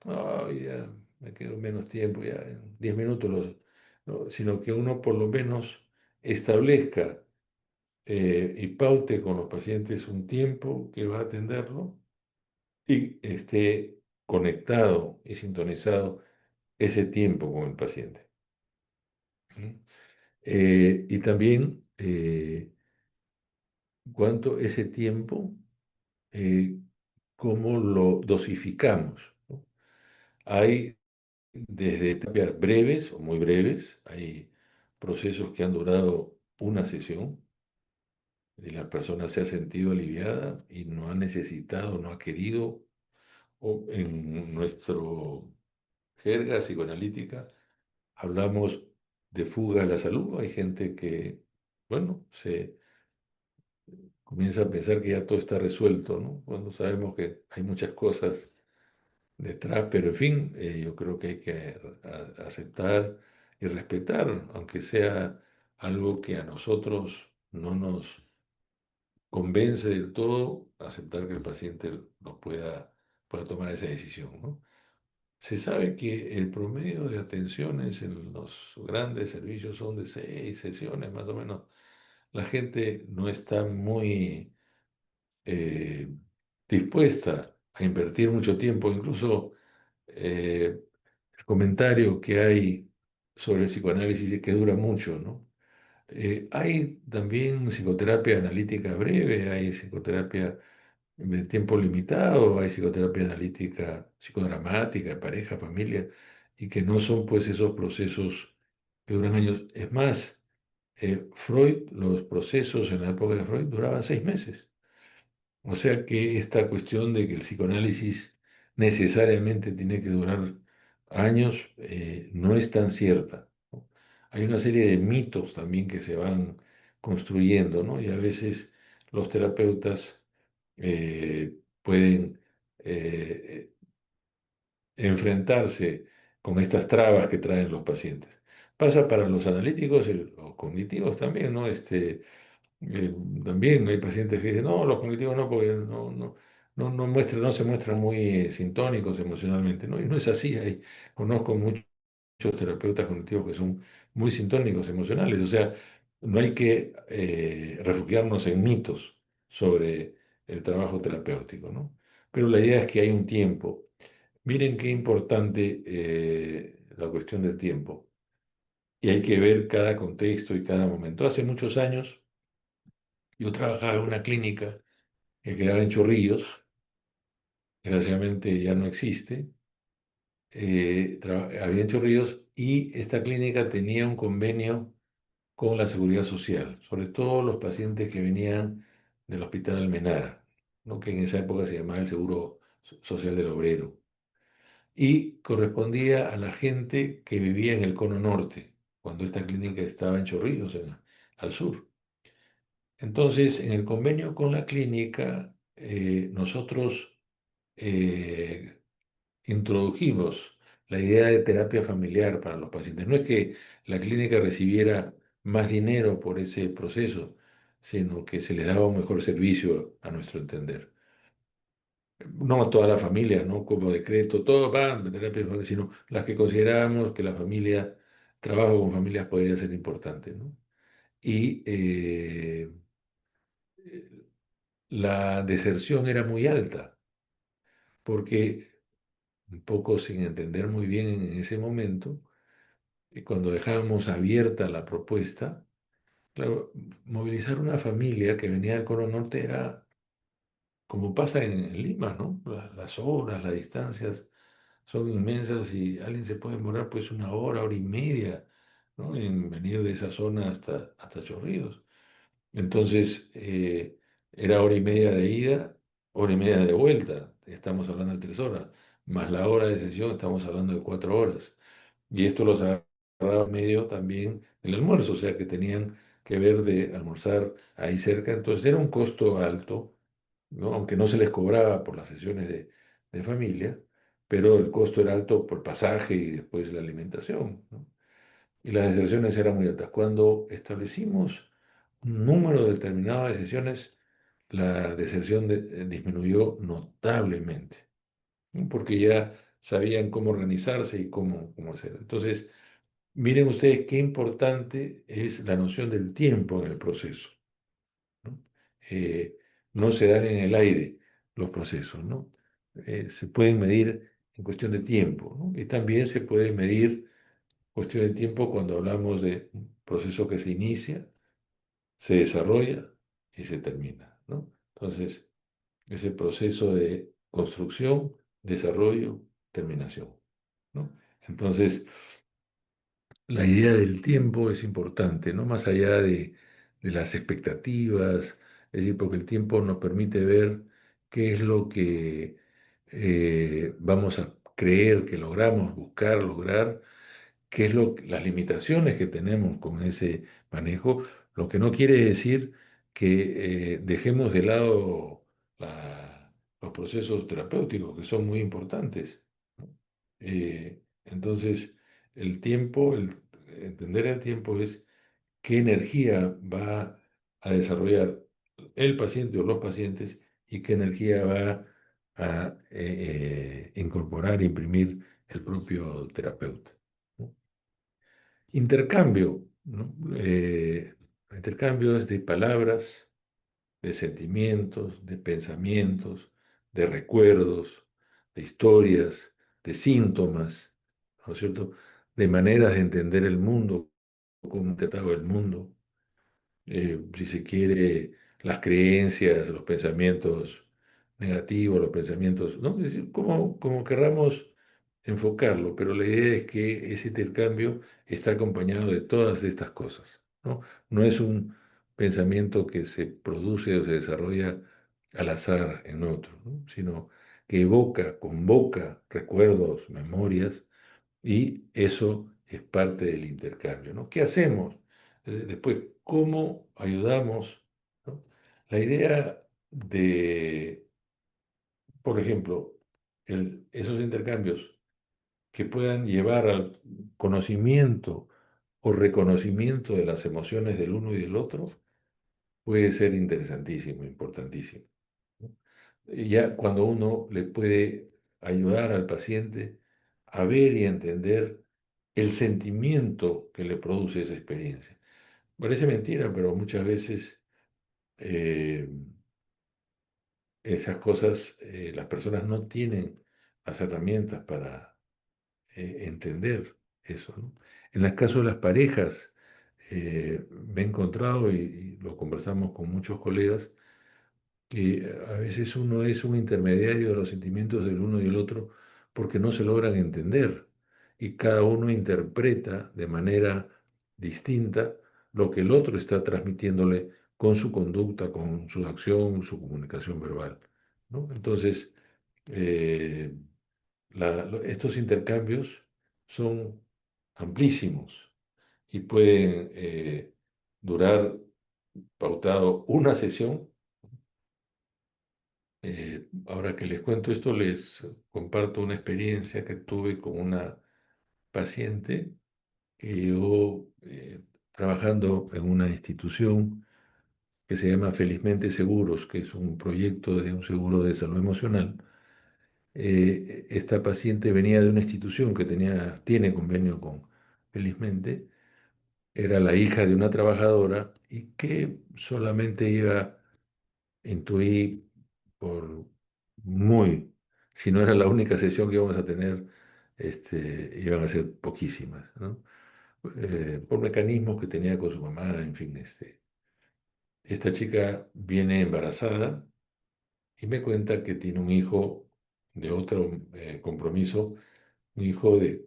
"Ay, ya me quedo menos tiempo, ya en 10 minutos ¿no? Sino que uno por lo menos establezca y paute con los pacientes un tiempo que va a atenderlo y esté conectado y sintonizado ese tiempo con el paciente. ¿Sí? Y también cuánto ese tiempo, eh, cómo lo dosificamos, ¿no? Hay desde terapias breves o muy breves, hay procesos que han durado una sesión y la persona se ha sentido aliviada y no ha necesitado, no ha querido, o en nuestro jerga psicoanalítica hablamos de fuga a la salud. Hay gente que, bueno, se comienza a pensar que ya todo está resuelto, ¿no? Cuando sabemos que hay muchas cosas detrás, pero en fin, yo creo que hay que aceptar y respetar, aunque sea algo que a nosotros no nos convence del todo, aceptar que el paciente pueda tomar esa decisión, ¿no? Se sabe que el promedio de atenciones en los grandes servicios son de 6 sesiones, más o menos. La gente no está muy eh, dispuesta a invertir mucho tiempo, incluso el comentario que hay sobre el psicoanálisis es que dura mucho, ¿no? Hay también psicoterapia analítica breve, hay psicoterapia de tiempo limitado, hay psicoterapia analítica, psicodramática, pareja, familia, y que no son pues esos procesos que duran años. Es más, Freud, los procesos en la época de Freud duraban 6 meses. O sea que esta cuestión de que el psicoanálisis necesariamente tiene que durar años no es tan cierta, ¿no? Hay una serie de mitos también que se van construyendo, ¿no? Y a veces los terapeutas pueden enfrentarse con estas trabas que traen los pacientes. Pasa para los analíticos y los cognitivos también, ¿no? Eh, También hay pacientes que dicen, no, los cognitivos no, porque no se muestran muy sintónicos emocionalmente, ¿no? Y no es así. Conozco muchos terapeutas cognitivos que son muy sintónicos emocionales. O sea, no hay que refugiarnos en mitos sobre el trabajo terapéutico, ¿no? Pero la idea es que hay un tiempo. Miren qué importante la cuestión del tiempo. Y hay que ver cada contexto y cada momento. Hace muchos años yo trabajaba en una clínica que quedaba en Chorrillos, desgraciadamente ya no existe, había en Chorrillos y esta clínica tenía un convenio con la Seguridad Social, sobre todo los pacientes que venían del Hospital Almenara, ¿no? Que en esa época se llamaba el Seguro Social del Obrero, y correspondía a la gente que vivía en el Cono Norte, cuando esta clínica estaba en Chorrillos, al sur. Entonces, en el convenio con la clínica, nosotros eh, introdujimos la idea de terapia familiar para los pacientes. No es que la clínica recibiera más dinero por ese proceso, sino que se les daba un mejor servicio a nuestro entender. No a todas las familias, ¿no? Como decreto, todo va a terapia familiar, sino las que considerábamos que la familia, trabajo con familias podría ser importante, ¿no? Y la deserción era muy alta, porque un poco sin entender muy bien en ese momento, y cuando dejábamos abierta la propuesta, claro, movilizar una familia que venía del Cono Norte era como pasa en Lima, ¿no? Las horas, las distancias son inmensas y alguien se puede demorar pues una hora, hora y media, ¿no? En venir de esa zona hasta Chorrillos. Entonces, era hora y media de ida, hora y media de vuelta, estamos hablando de 3 horas, más la hora de sesión, estamos hablando de 4 horas. Y esto lo medio también el almuerzo, o sea que tenían que ver de almorzar ahí cerca. Entonces era un costo alto, ¿no? Aunque no se les cobraba por las sesiones de familia, pero el costo era alto por pasaje y después la alimentación, ¿no? Y las deserciones eran muy altas. Cuando establecimos un número determinado de sesiones, la deserción disminuyó notablemente, ¿no? Porque ya sabían cómo organizarse y cómo hacer. Entonces, miren ustedes qué importante es la noción del tiempo en el proceso, ¿no? Eh, no se dan en el aire los procesos, ¿no? Se pueden medir en cuestión de tiempo, ¿no? Y también se puede medir cuestión de tiempo cuando hablamos de un proceso que se inicia, se desarrolla y se termina, ¿no? Entonces, ese proceso de construcción, desarrollo, terminación, ¿no? Entonces, la idea del tiempo es importante, ¿no? Más allá de las expectativas, es decir, porque el tiempo nos permite ver qué es lo que vamos a creer que logramos, buscar, lograr, qué es las limitaciones que tenemos con ese manejo, lo que no quiere decir que dejemos de lado los procesos terapéuticos, que son muy importantes, ¿no? Entonces, el tiempo, entender el tiempo es qué energía va a desarrollar el paciente o los pacientes y qué energía va a incorporar, imprimir el propio terapeuta, ¿no? Intercambio, ¿no? Intercambios de palabras, de sentimientos, de pensamientos, de recuerdos, de historias, de síntomas, ¿no es cierto? De maneras de entender el mundo, cómo trataba el mundo, si se quiere, las creencias, los pensamientos negativos, los pensamientos, ¿no? Es decir, como querramos enfocarlo, pero la idea es que ese intercambio está acompañado de todas estas cosas, ¿no? No es un pensamiento que se produce o se desarrolla al azar en otro, ¿no? Sino que evoca, convoca recuerdos, memorias, y eso es parte del intercambio, ¿no? ¿Qué hacemos? Después, ¿cómo ayudamos? ¿No? La idea de, por ejemplo, esos intercambios que puedan llevar al conocimiento o reconocimiento de las emociones del uno y del otro, puede ser interesantísimo, importantísimo, ¿no? Y ya cuando uno le puede ayudar al paciente a ver y entender el sentimiento que le produce esa experiencia. Parece mentira, pero muchas veces eh, esas cosas, las personas no tienen las herramientas para entender eso, ¿no? En el caso de las parejas, me he encontrado y lo conversamos con muchos colegas, que a veces uno es un intermediario de los sentimientos del uno y el otro porque no se logran entender y cada uno interpreta de manera distinta lo que el otro está transmitiéndole con su conducta, con su acción, su comunicación verbal, ¿no? Entonces, eh, estos intercambios son amplísimos y pueden durar pautado una sesión. Ahora que les cuento esto, les comparto una experiencia que tuve con una paciente que llegó trabajando en una institución que se llama Felizmente Seguros, que es un proyecto de un seguro de salud emocional. Esta paciente venía de una institución que tiene convenio con Felizmente, era la hija de una trabajadora y que solamente iba, intuí por muy, si no era la única sesión que íbamos a tener, iban a ser poquísimas, ¿no? Por mecanismos que tenía con su mamá, en fin, esta chica viene embarazada y me cuenta que tiene un hijo de otro compromiso, un hijo de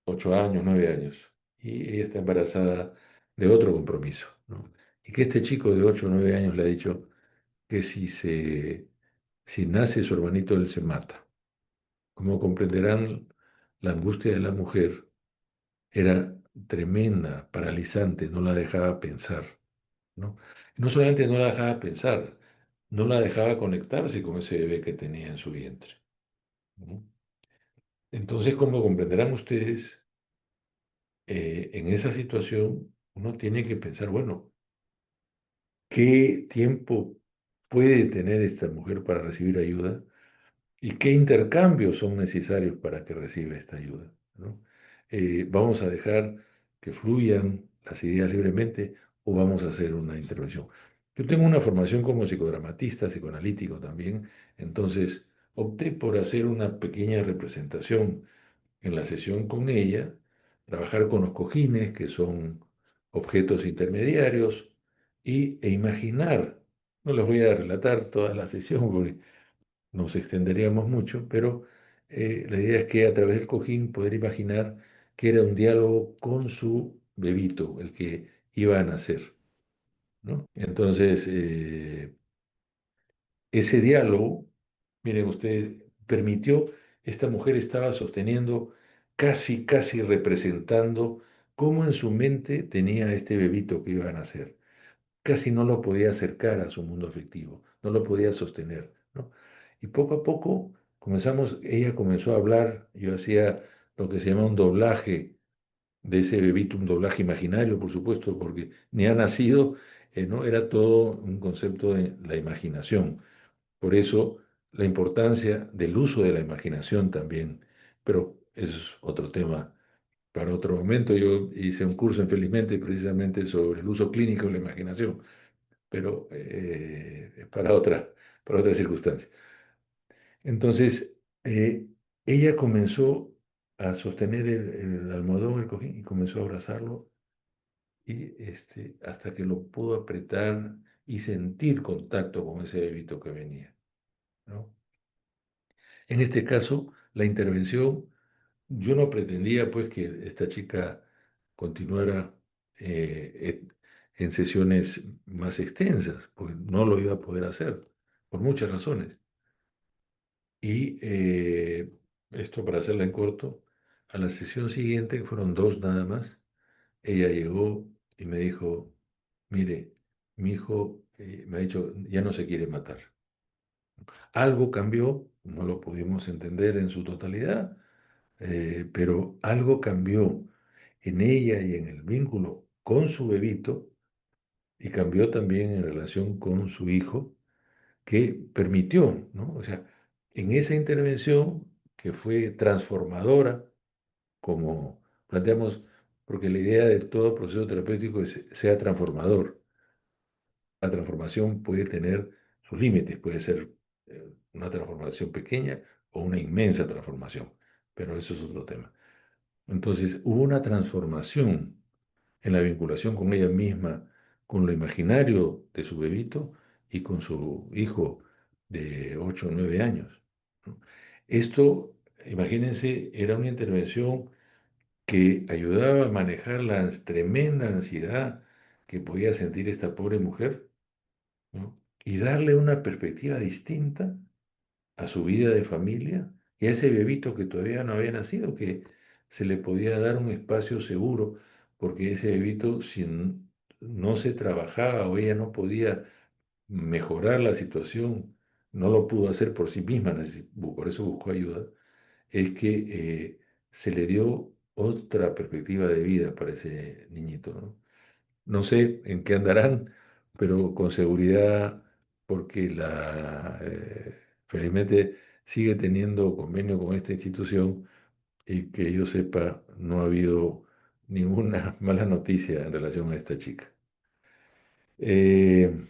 8 años, 9 años, y ella está embarazada de otro compromiso, ¿no? Y que este chico de 8 o 9 años le ha dicho que si nace su hermanito, él se mata. Como comprenderán, la angustia de la mujer era tremenda, paralizante, no la dejaba pensar, ¿no? No solamente no la dejaba pensar, no la dejaba conectarse con ese bebé que tenía en su vientre, ¿no? Entonces, como comprenderán ustedes, en esa situación uno tiene que pensar, bueno, ¿qué tiempo puede tener esta mujer para recibir ayuda? ¿Y qué intercambios son necesarios para que reciba esta ayuda? ¿No? ¿Vamos a dejar que fluyan las ideas libremente o vamos a hacer una intervención? Yo tengo una formación como psicodramatista, psicoanalítico también, entonces opté por hacer una pequeña representación en la sesión con ella, trabajar con los cojines, que son objetos intermediarios, e imaginar. No les voy a relatar toda la sesión porque nos extenderíamos mucho, pero la idea es que a través del cojín poder imaginar que era un diálogo con su bebito, el que iba a nacer, ¿no? Entonces, ese diálogo, miren ustedes, permitió, esta mujer estaba sosteniendo, casi representando cómo en su mente tenía este bebito que iba a nacer. Casi no lo podía acercar a su mundo afectivo, no lo podía sostener, ¿no? Y poco a poco ella comenzó a hablar, yo hacía lo que se llama un doblaje de ese bebito, un doblaje imaginario, por supuesto, porque ni ha nacido, ¿no? Era todo un concepto de la imaginación. Por eso la importancia del uso de la imaginación también, pero eso es otro tema para otro momento. Yo hice un curso, infelizmente, precisamente sobre el uso clínico de la imaginación, pero para otra circunstancia. Entonces, ella comenzó a sostener el almohadón, el cojín, y comenzó a abrazarlo, y hasta que lo pudo apretar y sentir contacto con ese bebito que venía, ¿no? En este caso, la intervención, yo no pretendía pues que esta chica continuara en sesiones más extensas, porque no lo iba a poder hacer, por muchas razones. Y esto para hacerla en corto, a la sesión siguiente, que fueron dos nada más, ella llegó y me dijo, mire, mi hijo me ha dicho, ya no se quiere matar. Algo cambió, no lo pudimos entender en su totalidad, pero algo cambió en ella y en el vínculo con su bebito y cambió también en relación con su hijo, que permitió, ¿no? O sea, en esa intervención que fue transformadora, como planteamos, porque la idea de todo proceso terapéutico es sea transformador. La transformación puede tener sus límites, puede ser una transformación pequeña o una inmensa transformación, pero eso es otro tema. Entonces, hubo una transformación en la vinculación con ella misma, con lo imaginario de su bebito y con su hijo de 8 o 9 años, ¿no? Esto, imagínense, era una intervención que ayudaba a manejar la tremenda ansiedad que podía sentir esta pobre mujer, ¿no? Y darle una perspectiva distinta a su vida de familia y a ese bebito que todavía no había nacido, que se le podía dar un espacio seguro, porque ese bebito, si no se trabajaba o ella no podía mejorar la situación, no lo pudo hacer por sí misma, por eso buscó ayuda, es que se le dio otra perspectiva de vida para ese niñito, ¿no? No sé en qué andarán, pero con seguridad, porque felizmente sigue teniendo convenio con esta institución y que yo sepa, no ha habido ninguna mala noticia en relación a esta chica. Eh,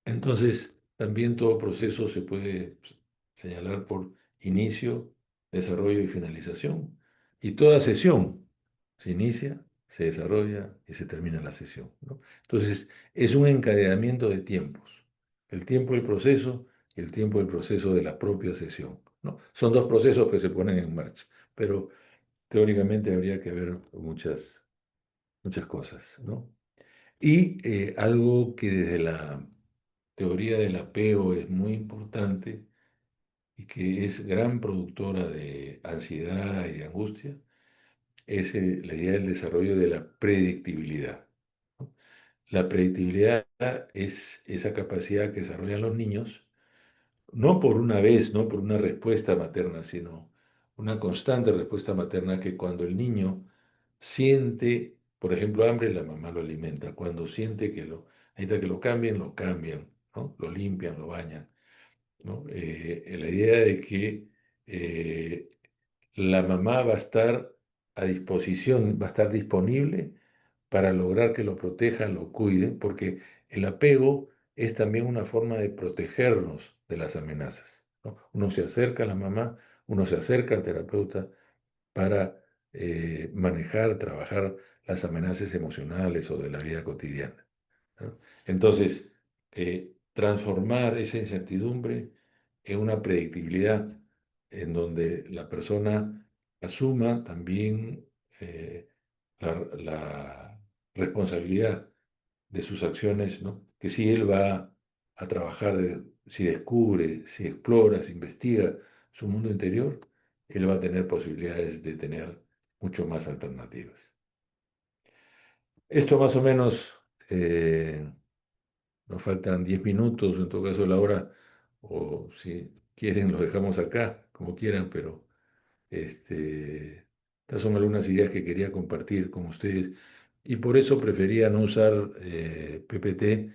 entonces, también todo proceso se puede señalar por inicio, desarrollo y finalización. Y toda sesión se inicia, se desarrolla y se termina la sesión, ¿no? Entonces, es un encadenamiento de tiempos. El tiempo del proceso y el tiempo del proceso de la propia sesión, ¿no? Son dos procesos que se ponen en marcha, pero teóricamente habría que ver muchas cosas, ¿no? Y algo que desde la teoría del apego es muy importante y que es gran productora de ansiedad y de angustia, es la idea del desarrollo de la predictibilidad, ¿no? La predictibilidad es esa capacidad que desarrollan los niños, no por una vez, no por una respuesta materna, sino una constante respuesta materna que cuando el niño siente, por ejemplo, hambre, la mamá lo alimenta. Cuando siente que necesita que lo cambian, ¿no? Lo limpian, lo bañan, ¿no? La idea de que eh, la mamá va a estar a disposición, va a estar disponible para lograr que lo protejan, lo cuiden, porque el apego es también una forma de protegernos de las amenazas, ¿no? Uno se acerca a la mamá, uno se acerca al terapeuta para manejar, trabajar las amenazas emocionales o de la vida cotidiana, ¿no? Entonces, transformar esa incertidumbre en una predictibilidad en donde la persona asuma también la responsabilidad de sus acciones, ¿no? Que si él va a trabajar, si descubre, si explora, si investiga su mundo interior, él va a tener posibilidades de tener mucho más alternativas. Esto más o menos, nos faltan 10 minutos, en todo caso la hora, o si quieren lo dejamos acá, como quieran, pero estas son algunas ideas que quería compartir con ustedes y por eso prefería no usar PPT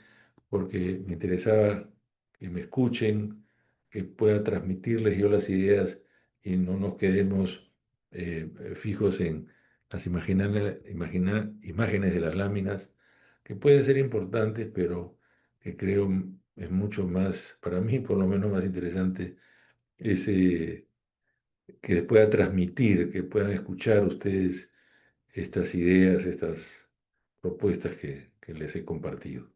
porque me interesaba que me escuchen, que pueda transmitirles yo las ideas y no nos quedemos fijos en las imágenes de las láminas, que pueden ser importantes, pero que creo es mucho más, para mí por lo menos más interesante, ese que pueda transmitir, que puedan escuchar ustedes estas ideas, estas propuestas que les he compartido.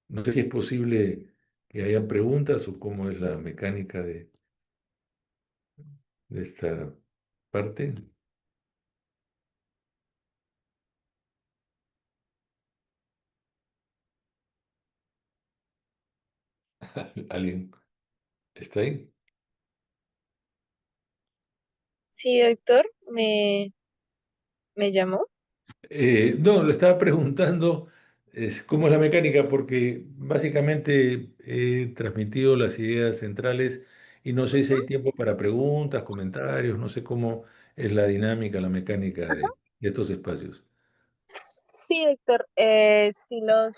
No sé si es posible que haya preguntas o cómo es la mecánica de esta parte. ¿Alguien está ahí? Sí, doctor, me llamó. No, lo estaba preguntando cómo es la mecánica, porque básicamente he transmitido las ideas centrales y no sé si hay tiempo para preguntas, comentarios, no sé cómo es la dinámica, la mecánica de estos espacios. Sí, doctor, si los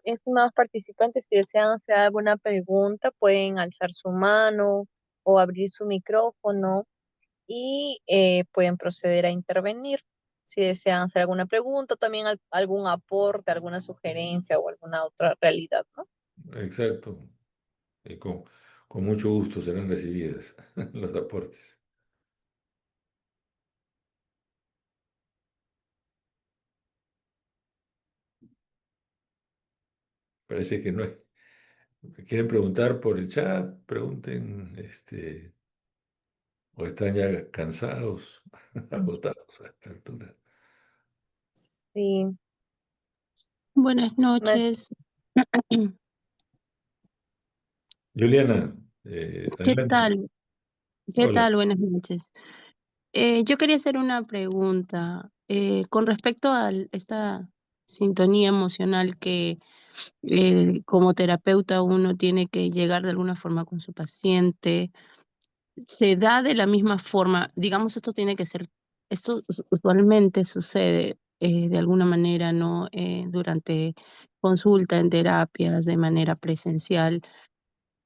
estimados participantes si desean hacer alguna pregunta, pueden alzar su mano o abrir su micrófono y pueden proceder a intervenir. Si desean hacer alguna pregunta, también algún aporte, alguna sugerencia o alguna otra realidad, ¿no? Exacto. Y con mucho gusto serán recibidas los aportes. Parece que no hay. ¿Quieren preguntar por el chat? Pregunten, o están ya cansados, agotados a esta altura. Sí, Buenas no, noches. Juliana, ¿Qué adelante. tal? ¿Qué Hola. tal? Buenas noches. Yo quería hacer una pregunta con respecto a esta sintonía emocional que como terapeuta uno tiene que llegar de alguna forma con su paciente. ¿Se da de la misma forma? Digamos, esto tiene que ser, esto usualmente sucede de alguna manera, ¿no? Durante consulta, en terapias, de manera presencial.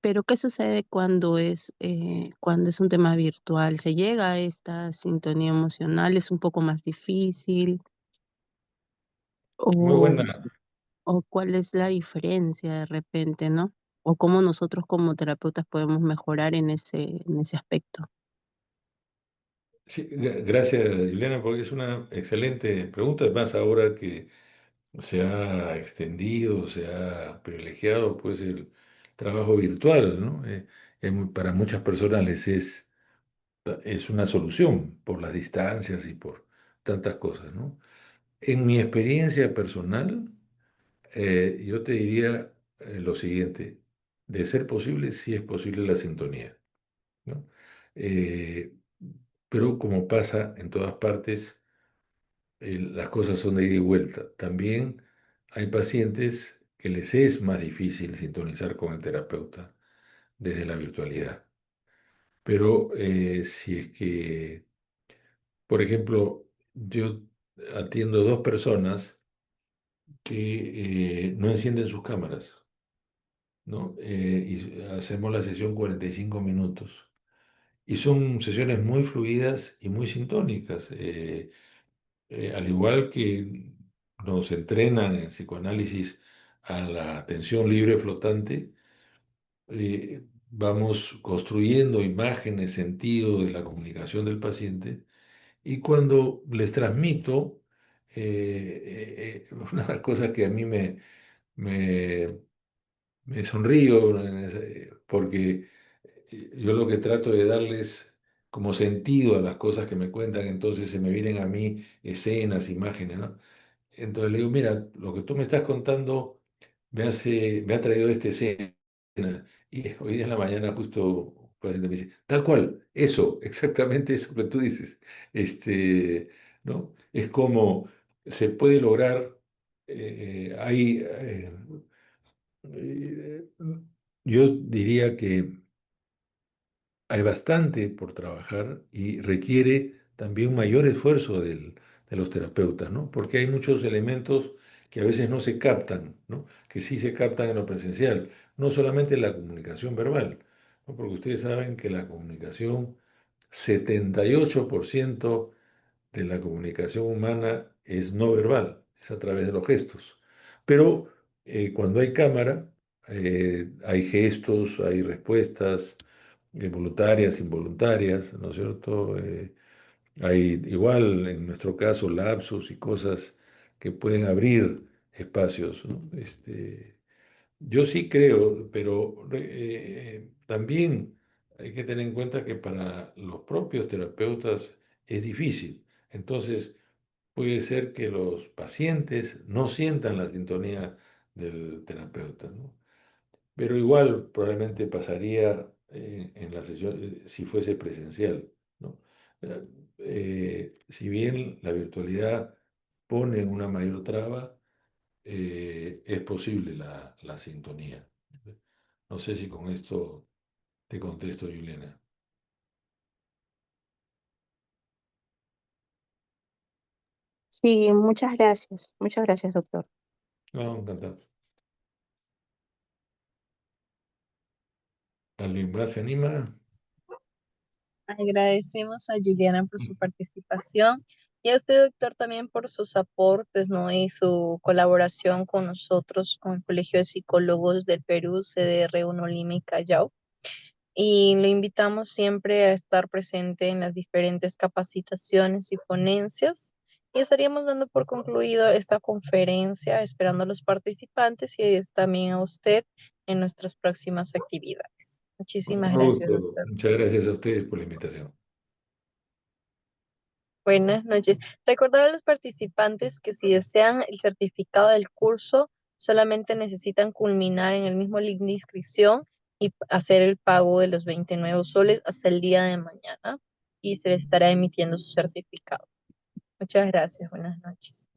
Pero, ¿qué sucede cuando es un tema virtual? ¿Se llega a esta sintonía emocional? ¿Es un poco más difícil? Muy ¿O buena. o cuál es la diferencia de repente, no? ¿O cómo nosotros como terapeutas podemos mejorar en ese aspecto? Sí, gracias, Juliana, porque es una excelente pregunta. Además, ahora que se ha extendido, se ha privilegiado pues el trabajo virtual, ¿no? Para muchas personas es una solución por las distancias y por tantas cosas, ¿no? En mi experiencia personal, yo te diría lo siguiente, de ser posible, sí es posible la sintonía, ¿no? Eh, pero como pasa en todas partes, las cosas son de ida y vuelta. También hay pacientes que les es más difícil sintonizar con el terapeuta desde la virtualidad. Pero si es que, por ejemplo, yo atiendo dos personas que no encienden sus cámaras, ¿no? Y hacemos la sesión 45 minutos. Y son sesiones muy fluidas y muy sintónicas. Al igual que nos entrenan en psicoanálisis a la atención libre flotante, vamos construyendo imágenes, sentido de la comunicación del paciente y cuando les transmito, una de las cosas que a mí me, me sonrío porque yo lo que trato de darles como sentido a las cosas que me cuentan, entonces se me vienen a mí escenas, imágenes, ¿no? Entonces le digo, mira, lo que tú me estás contando me ha traído esta escena. Y hoy día en la mañana justo un paciente me dice, tal cual, eso, exactamente eso que tú dices. ¿No? Es como se puede lograr, eh, yo diría que hay bastante por trabajar y requiere también un mayor esfuerzo de los terapeutas, ¿no? Porque hay muchos elementos que a veces no se captan, ¿no? Que sí se captan en lo presencial, no solamente la comunicación verbal, ¿no? Porque ustedes saben que la comunicación, 78% de la comunicación humana es no verbal, es a través de los gestos. Pero cuando hay cámara, hay gestos, hay respuestas voluntarias, involuntarias, ¿no es cierto? Hay igual, en nuestro caso, lapsos y cosas que pueden abrir espacios, ¿no? Yo sí creo, pero también hay que tener en cuenta que para los propios terapeutas es difícil. Entonces, puede ser que los pacientes no sientan la sintonía del terapeuta, ¿no? Pero igual probablemente pasaría en la sesión si fuese presencial, ¿no? Eh, si bien la virtualidad pone una mayor traba, es posible la sintonía. No sé si con esto te contesto, Juliana. Sí, muchas gracias, doctor. No, encantado. ¿Alguien más se anima? Agradecemos a Juliana por su participación y a usted, doctor, también por sus aportes, ¿no? Y su colaboración con nosotros, con el Colegio de Psicólogos del Perú, CDR1 Lima y Callao. Y lo invitamos siempre a estar presente en las diferentes capacitaciones y ponencias. Y estaríamos dando por concluido esta conferencia, esperando a los participantes y también a usted en nuestras próximas actividades. Con Muchísimas todo gracias, gusto. doctor. Muchas gracias a ustedes por la invitación. Buenas noches. Recordar a los participantes que si desean el certificado del curso, solamente necesitan culminar en el mismo link de inscripción y hacer el pago de los 29 soles hasta el día de mañana y se les estará emitiendo su certificado. Muchas gracias. Buenas noches.